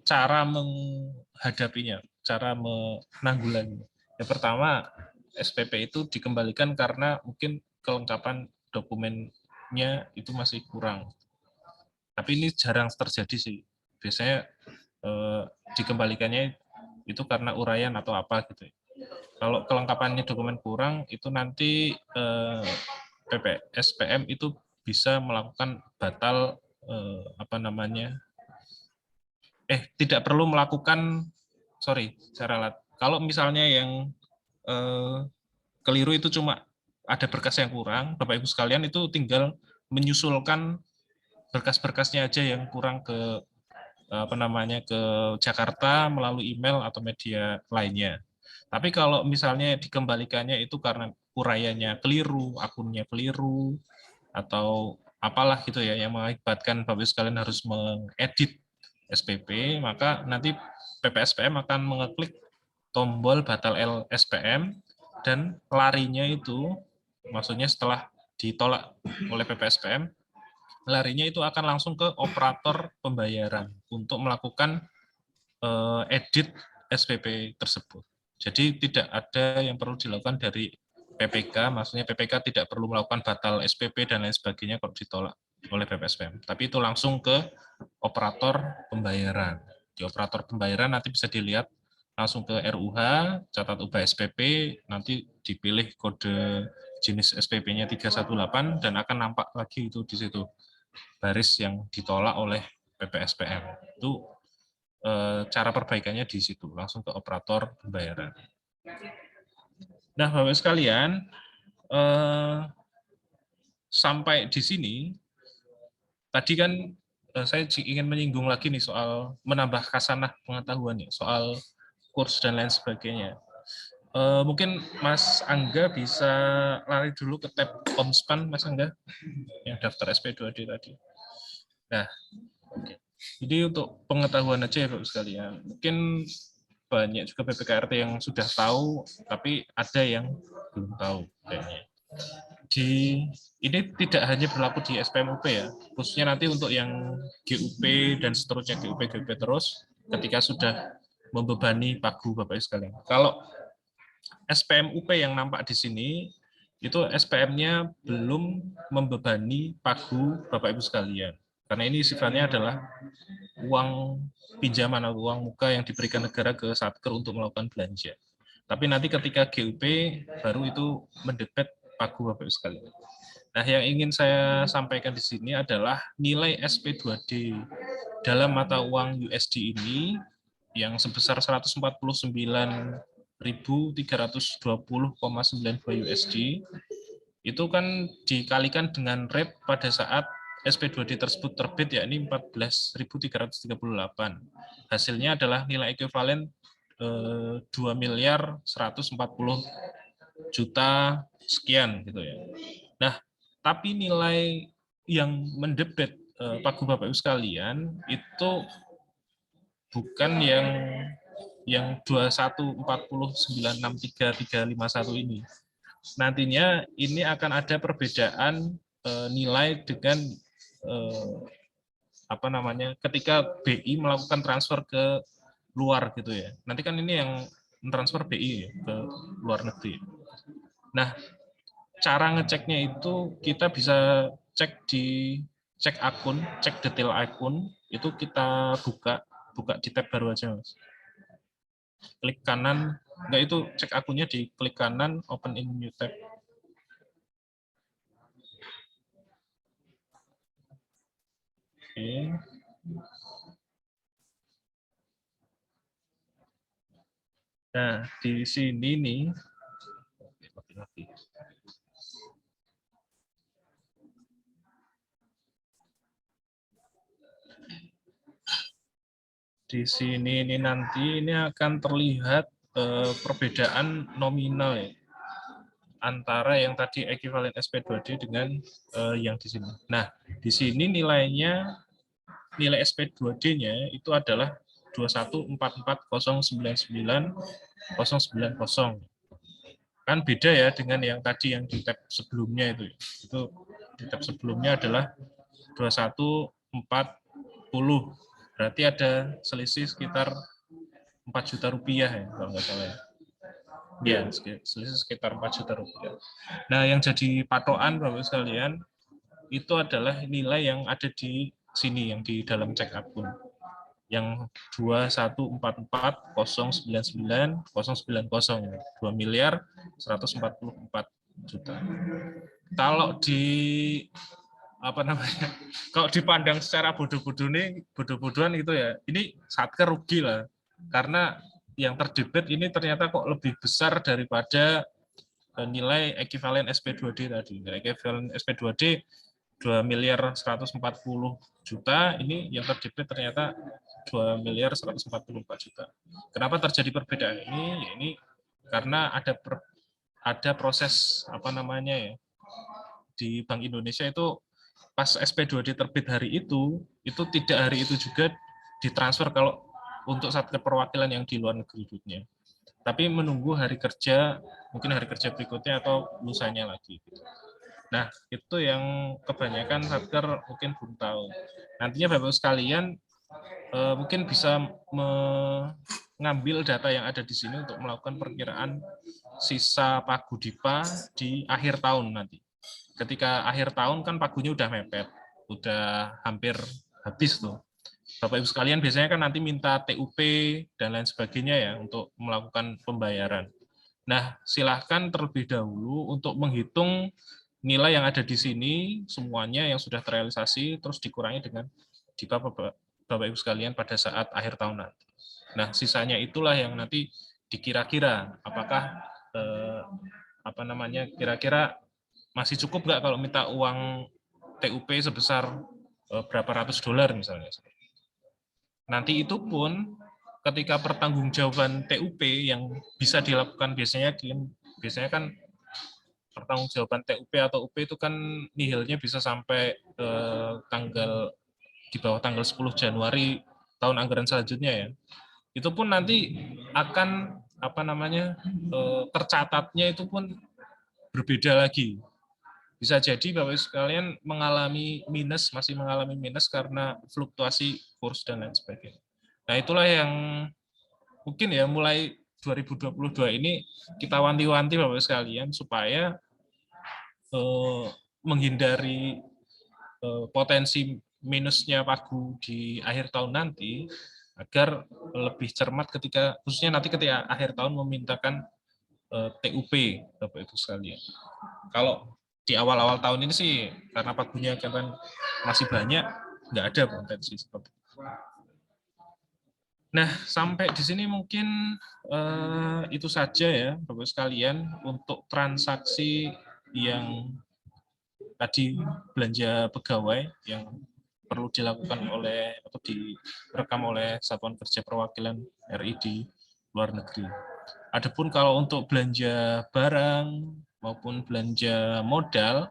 cara menghadapinya, cara menanggulangi. Yang pertama, SPP itu dikembalikan karena mungkin kelengkapan dokumennya itu masih kurang. Tapi ini jarang terjadi sih. Biasanya dikembalikannya itu karena uraian atau apa gitu. Kalau kelengkapannya dokumen kurang, itu nanti PPSPM itu bisa melakukan batal tidak perlu melakukan kalau misalnya yang keliru itu cuma ada berkas yang kurang, Bapak Ibu sekalian itu tinggal menyusulkan berkas-berkasnya aja yang kurang ke ke Jakarta melalui email atau media lainnya. Tapi kalau misalnya dikembalikannya itu karena uraiannya keliru, akunnya keliru, atau apalah gitu ya yang mengakibatkan Bapak Ibu sekalian harus mengedit SPP, maka nanti PPSPM akan mengeklik tombol batal SPM dan larinya itu, maksudnya setelah ditolak oleh PPSPM, larinya itu akan langsung ke operator pembayaran untuk melakukan edit SPP tersebut. Jadi tidak ada yang perlu dilakukan dari PPK, maksudnya PPK tidak perlu melakukan batal SPP dan lain sebagainya kalau ditolak oleh PPSPM. Tapi itu langsung ke operator pembayaran. Di operator pembayaran nanti bisa dilihat langsung ke RUH, catat ubah SPP, nanti dipilih kode jenis SPP-nya 318 dan akan nampak lagi itu di situ baris yang ditolak oleh PPSPM. Itu cara perbaikannya di situ, langsung ke operator pembayaran. Nah, Bapak sekalian, sampai di sini, tadi kan saya ingin menyinggung lagi nih soal menambah khasanah pengetahuan nih, soal kurs dan lain sebagainya. Mungkin Mas Angga bisa lari dulu ke tab Omspan, Mas Angga, yang daftar SP2D tadi. Nah, oke. Jadi untuk pengetahuan aja ya Bapak sekalian, mungkin banyak juga PPKRT yang sudah tahu, tapi ada yang belum tahu kayaknya. Ini tidak hanya berlaku di SPMUP ya, khususnya nanti untuk yang GUP dan seterusnya GUP terus, ketika sudah membebani pagu Bapak sekalian. Kalau SPMUP yang nampak di sini, itu SPM-nya belum membebani pagu Bapak Ibu sekalian. Karena ini sifatnya adalah uang pinjaman atau uang muka yang diberikan negara ke Satker untuk melakukan belanja. Tapi nanti ketika GUP baru itu mendebet pagu Bapak Ibu sekalian. Nah, yang ingin saya sampaikan di sini adalah nilai SP2D dalam mata uang USD ini yang sebesar 149.320,92 USD itu kan dikalikan dengan rate pada saat SP2D tersebut terbit, yakni 14.338. Hasilnya adalah nilai ekuivalen 2.140.000.000 sekian gitu ya. Nah, tapi nilai yang mendebet pagu Bapak Ibu sekalian itu bukan yang 2140.963.351 ini. Nantinya ini akan ada perbedaan nilai dengan ketika BI melakukan transfer ke luar gitu ya. Nanti kan ini yang transfer BI ya, ke luar negeri. Nah, cara ngeceknya itu kita bisa cek akun, cek detail akun, itu kita buka di tab baru aja, Mas. Klik kanan, itu cek akunnya di klik kanan, open in new tab. Oke. Nah, di sini nih, di sini ini nanti ini akan terlihat perbedaan nominal ya. antara yang tadi ekuivalen SP2D dengan yang di sini. Nah, di sini nilai SP2D-nya itu adalah 2144099,090. Kan beda ya dengan yang tadi yang di tab sebelumnya itu. Itu di tab sebelumnya adalah 2140. Berarti ada selisih sekitar 4 juta rupiah ya, kalau nggak salah ya. Ya, selisih sekitar 4 juta rupiah. Nah, yang jadi patokan Bapak sekalian itu adalah nilai yang ada di sini, yang di dalam cek akun. Yang 2144099,090, 2 miliar 144 juta. Kalau kalau dipandang secara bodoh-bodohan itu ya, ini Satker rugi lah, karena yang terdebit ini ternyata kok lebih besar daripada nilai ekuivalen SP2D tadi. Nilai ekuivalen SP2D 2 miliar 140 juta, ini yang terdebit ternyata 2 miliar 144 juta. Kenapa terjadi perbedaan ini? Ya, ini karena ada proses di Bank Indonesia itu pas SP2D terbit hari itu tidak hari itu juga ditransfer kalau untuk satker perwakilan yang di luar negeri duitnya. Tapi menunggu hari kerja, mungkin hari kerja berikutnya atau lusanya lagi. Nah, itu yang kebanyakan satker mungkin belum tahu. Nantinya Bapak sekalian mungkin bisa mengambil data yang ada di sini untuk melakukan perkiraan sisa pagu DIPA di akhir tahun nanti. Ketika akhir tahun kan pagunya udah mepet, udah hampir habis tuh. Bapak Ibu sekalian biasanya kan nanti minta TUP dan lain sebagainya ya untuk melakukan pembayaran. Nah, silahkan terlebih dahulu untuk menghitung nilai yang ada di sini semuanya yang sudah terrealisasi terus dikurangi dengan DIPA Bapak Ibu sekalian pada saat akhir tahun nanti. Nah, sisanya itulah yang nanti dikira-kira apakah kira-kira masih cukup nggak kalau minta uang TUP sebesar berapa ratus dolar misalnya. Nanti itu pun ketika pertanggungjawaban TUP yang bisa dilakukan biasanya kan pertanggungjawaban TUP atau UP itu kan nihilnya bisa sampai di bawah tanggal 10 Januari tahun anggaran selanjutnya ya. Itu pun nanti akan tercatatnya itu pun berbeda lagi. Bisa jadi Bapak sekalian masih mengalami minus karena fluktuasi kurs dan lain sebagainya. Nah, itulah yang mungkin ya mulai 2022 ini kita wanti-wanti Bapak sekalian supaya menghindari potensi minusnya pagu di akhir tahun nanti, agar lebih cermat khususnya nanti ketika akhir tahun memintakan TUP Bapak Ibu sekalian. Kalau di awal-awal tahun ini sih karena pagunya kan masih banyak, nggak ada potensi seperti itu. Nah, sampai di sini mungkin itu saja ya Bapak sekalian untuk transaksi yang tadi belanja pegawai yang perlu dilakukan atau direkam oleh Satuan Kerja Perwakilan RI di luar negeri. Adapun kalau untuk belanja barang maupun belanja modal,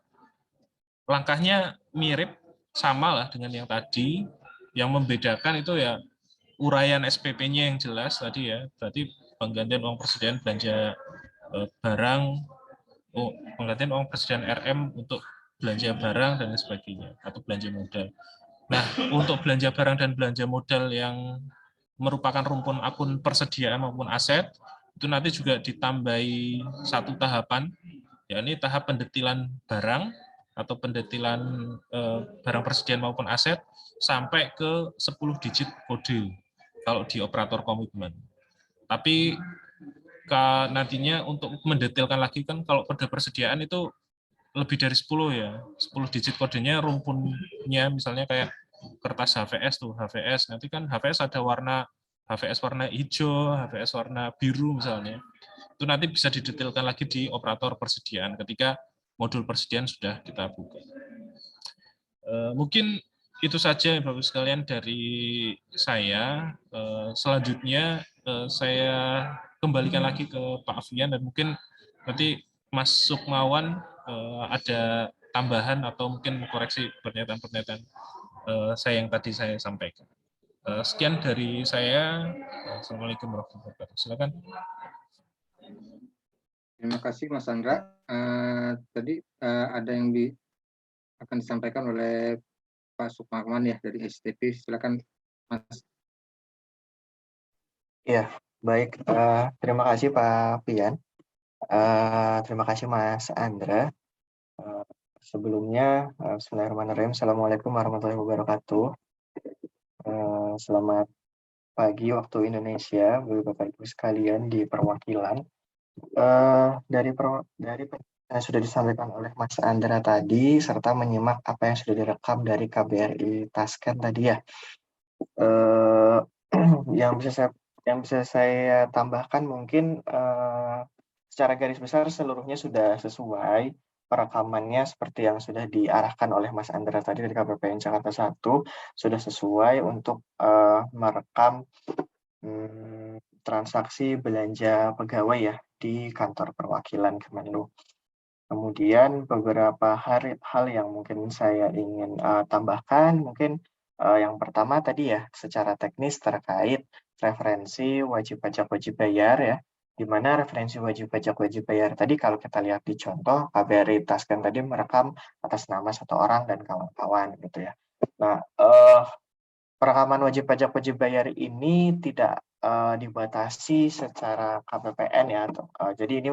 langkahnya mirip, sama lah dengan yang tadi. Yang membedakan itu ya uraian SPP-nya yang jelas tadi ya. Berarti penggantian uang persediaan belanja barang, penggantian uang persediaan RM untuk belanja barang dan lain sebagainya, atau belanja modal. Nah, untuk belanja barang dan belanja modal yang merupakan rumpun akun persediaan maupun aset, itu nanti juga ditambahi satu tahapan, yakni tahap pendetilan barang atau pendetilan barang persediaan maupun aset sampai ke 10 digit kode kalau di operator komitmen. Tapi nantinya untuk mendetailkan lagi kan kalau kode persediaan itu lebih dari 10 ya, 10 digit kodenya rumpunnya misalnya kayak kertas HVS tuh, HVS nanti kan HVS ada warna HVS warna hijau, HVS warna biru misalnya. Itu nanti bisa didetailkan lagi di operator persediaan ketika modul persediaan sudah kita buka. Mungkin itu saja Bapak sekalian dari saya. Selanjutnya saya kembalikan lagi ke Pak Afian dan mungkin nanti Mas Sukmawan ada tambahan atau mungkin koreksi pernyataan-pernyataan saya yang tadi saya sampaikan. Sekian dari saya. Assalamualaikum warahmatullahi wabarakatuh. Silakan. Terima kasih Mas Andra. Tadi ada yang akan disampaikan oleh Pak Sukmawan ya dari STP. Silakan Mas. Ya, baik. Terima kasih Pak Pian. Terima kasih Mas Andra. Sebelumnya, Bismillahirrahmanirrahim. Assalamualaikum warahmatullahi wabarakatuh. Selamat pagi waktu Indonesia, Bapak Ibu sekalian di perwakilan. Dari yang sudah disampaikan oleh Mas Andra tadi, serta menyimak apa yang sudah direkam dari KBRI Tasken tadi ya. Yang bisa saya tambahkan mungkin secara garis besar seluruhnya sudah sesuai perekamannya seperti yang sudah diarahkan oleh Mas Andra tadi dari KPPN Jakarta 1 sudah sesuai untuk merekam transaksi belanja pegawai ya di kantor perwakilan Kemenlu. Kemudian beberapa hal yang mungkin saya ingin tambahkan, mungkin yang pertama tadi ya, secara teknis terkait referensi wajib pajak wajib bayar ya, di mana referensi wajib pajak wajib bayar tadi kalau kita lihat di contoh KBRI Tasken tadi merekam atas nama satu orang dan kawan-kawan gitu ya. Nah, perekaman wajib pajak wajib bayar ini tidak dibatasi secara KPPN ya, jadi ini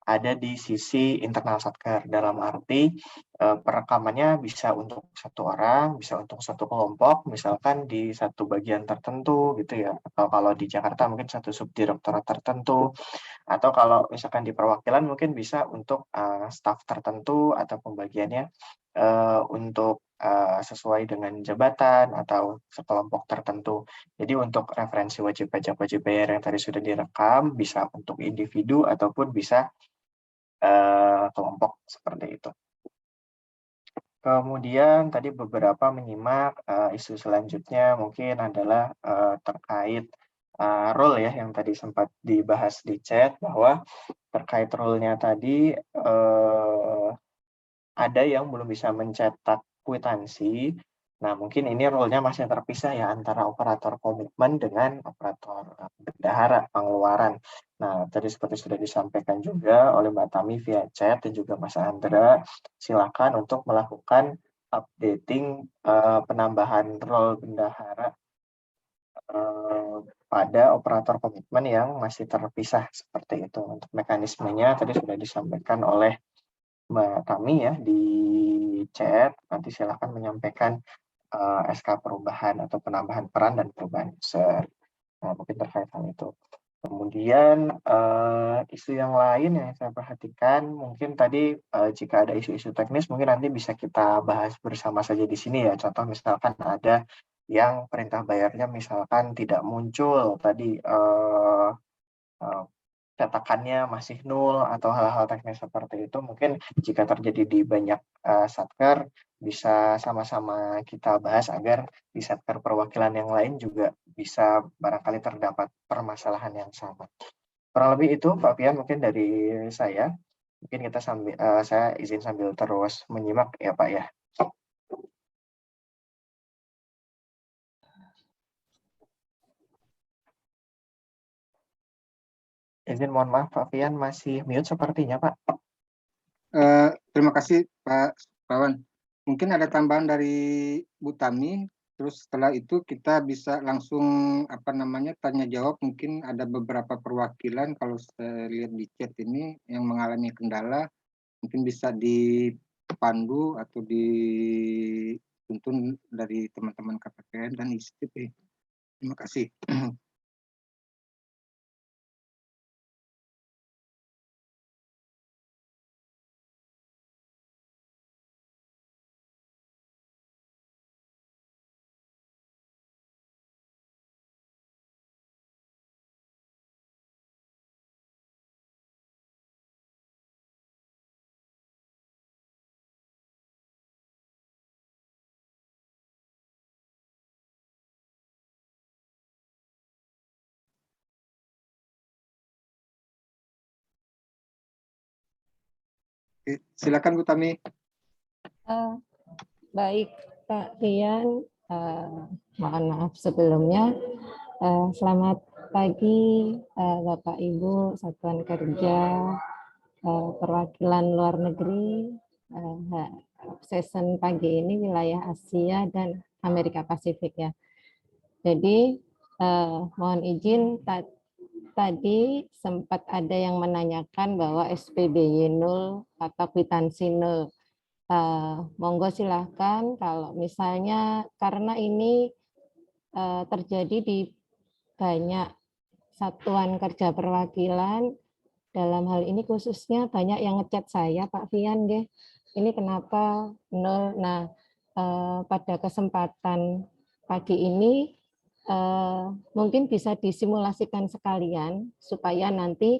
ada di sisi internal Satker, dalam arti perekamannya bisa untuk satu orang, bisa untuk satu kelompok, misalkan di satu bagian tertentu gitu ya, atau kalau di Jakarta mungkin satu subdirektorat tertentu, atau kalau misalkan di perwakilan mungkin bisa untuk staf tertentu atau pembagiannya untuk sesuai dengan jabatan atau sekelompok tertentu. Jadi untuk referensi wajib pajak wajib bayar yang tadi sudah direkam bisa untuk individu ataupun bisa kelompok seperti itu. Kemudian tadi beberapa menyimak isu selanjutnya mungkin adalah terkait role ya yang tadi sempat dibahas di chat bahwa terkait role-nya tadi ada yang belum bisa mencetak kwitansi. Nah, mungkin ini role-nya masih terpisah ya antara operator komitmen dengan operator bendahara pengeluaran. Nah, tadi seperti sudah disampaikan juga oleh Mbak Tami via chat dan juga Mas Andra, silakan untuk melakukan updating penambahan role bendahara pada operator komitmen yang masih terpisah seperti itu. Untuk mekanismenya tadi sudah disampaikan oleh Mbak Tami ya di chat, nanti silakan menyampaikan SK perubahan atau penambahan peran dan perubahan user. Nah, mungkin terkait hal itu. Kemudian isu yang lain yang saya perhatikan, mungkin tadi jika ada isu-isu teknis mungkin nanti bisa kita bahas bersama saja di sini ya. Contoh misalkan ada yang perintah bayarnya misalkan tidak muncul tadi cetakannya masih nol atau hal-hal teknis seperti itu, mungkin jika terjadi di banyak satker bisa sama-sama kita bahas agar di satker perwakilan yang lain juga bisa barangkali terdapat permasalahan yang sama. Kurang lebih itu Pak Pian mungkin dari saya. Mungkin kita saya izin sambil terus menyimak ya Pak ya. Izin mohon maaf Pak Pian masih mute sepertinya Pak. Terima kasih Pak Pawan. Mungkin ada tambahan dari Bu Tami. Terus setelah itu kita bisa langsung tanya jawab. Mungkin ada beberapa perwakilan kalau saya lihat di chat ini yang mengalami kendala, mungkin bisa dipandu atau dituntun dari teman-teman KPPN dan ISTP. Terima kasih. Oke, silakan Bu Tami. Baik, Pak Rian, mohon maaf sebelumnya. Selamat pagi, Bapak Ibu, Satuan Kerja, Perwakilan Luar Negeri. Session pagi ini wilayah Asia dan Amerika Pasifik ya. Jadi mohon izin tadi sempat ada yang menanyakan bahwa SPBY 0 atau kwitansi 0. Monggo silahkan kalau misalnya karena ini terjadi di banyak satuan kerja perwakilan, dalam hal ini khususnya banyak yang ngechat saya, Pak Fian, deh. Ini kenapa 0? Nah, pada kesempatan pagi ini mungkin bisa disimulasikan sekalian supaya nanti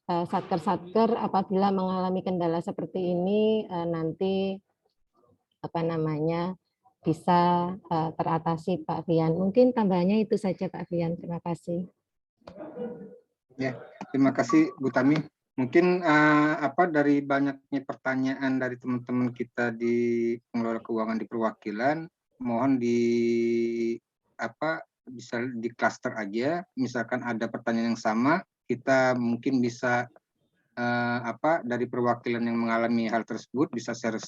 satker-satker apabila mengalami kendala seperti ini nanti bisa teratasi, Pak Fian. Mungkin tambahannya itu saja, Pak Fian. Terima kasih. Ya, terima kasih Bu Tami. Mungkin dari banyaknya pertanyaan dari teman-teman kita di pengelola keuangan di perwakilan, mohon bisa di klaster aja. Misalkan ada pertanyaan yang sama, kita mungkin bisa dari perwakilan yang mengalami hal tersebut bisa share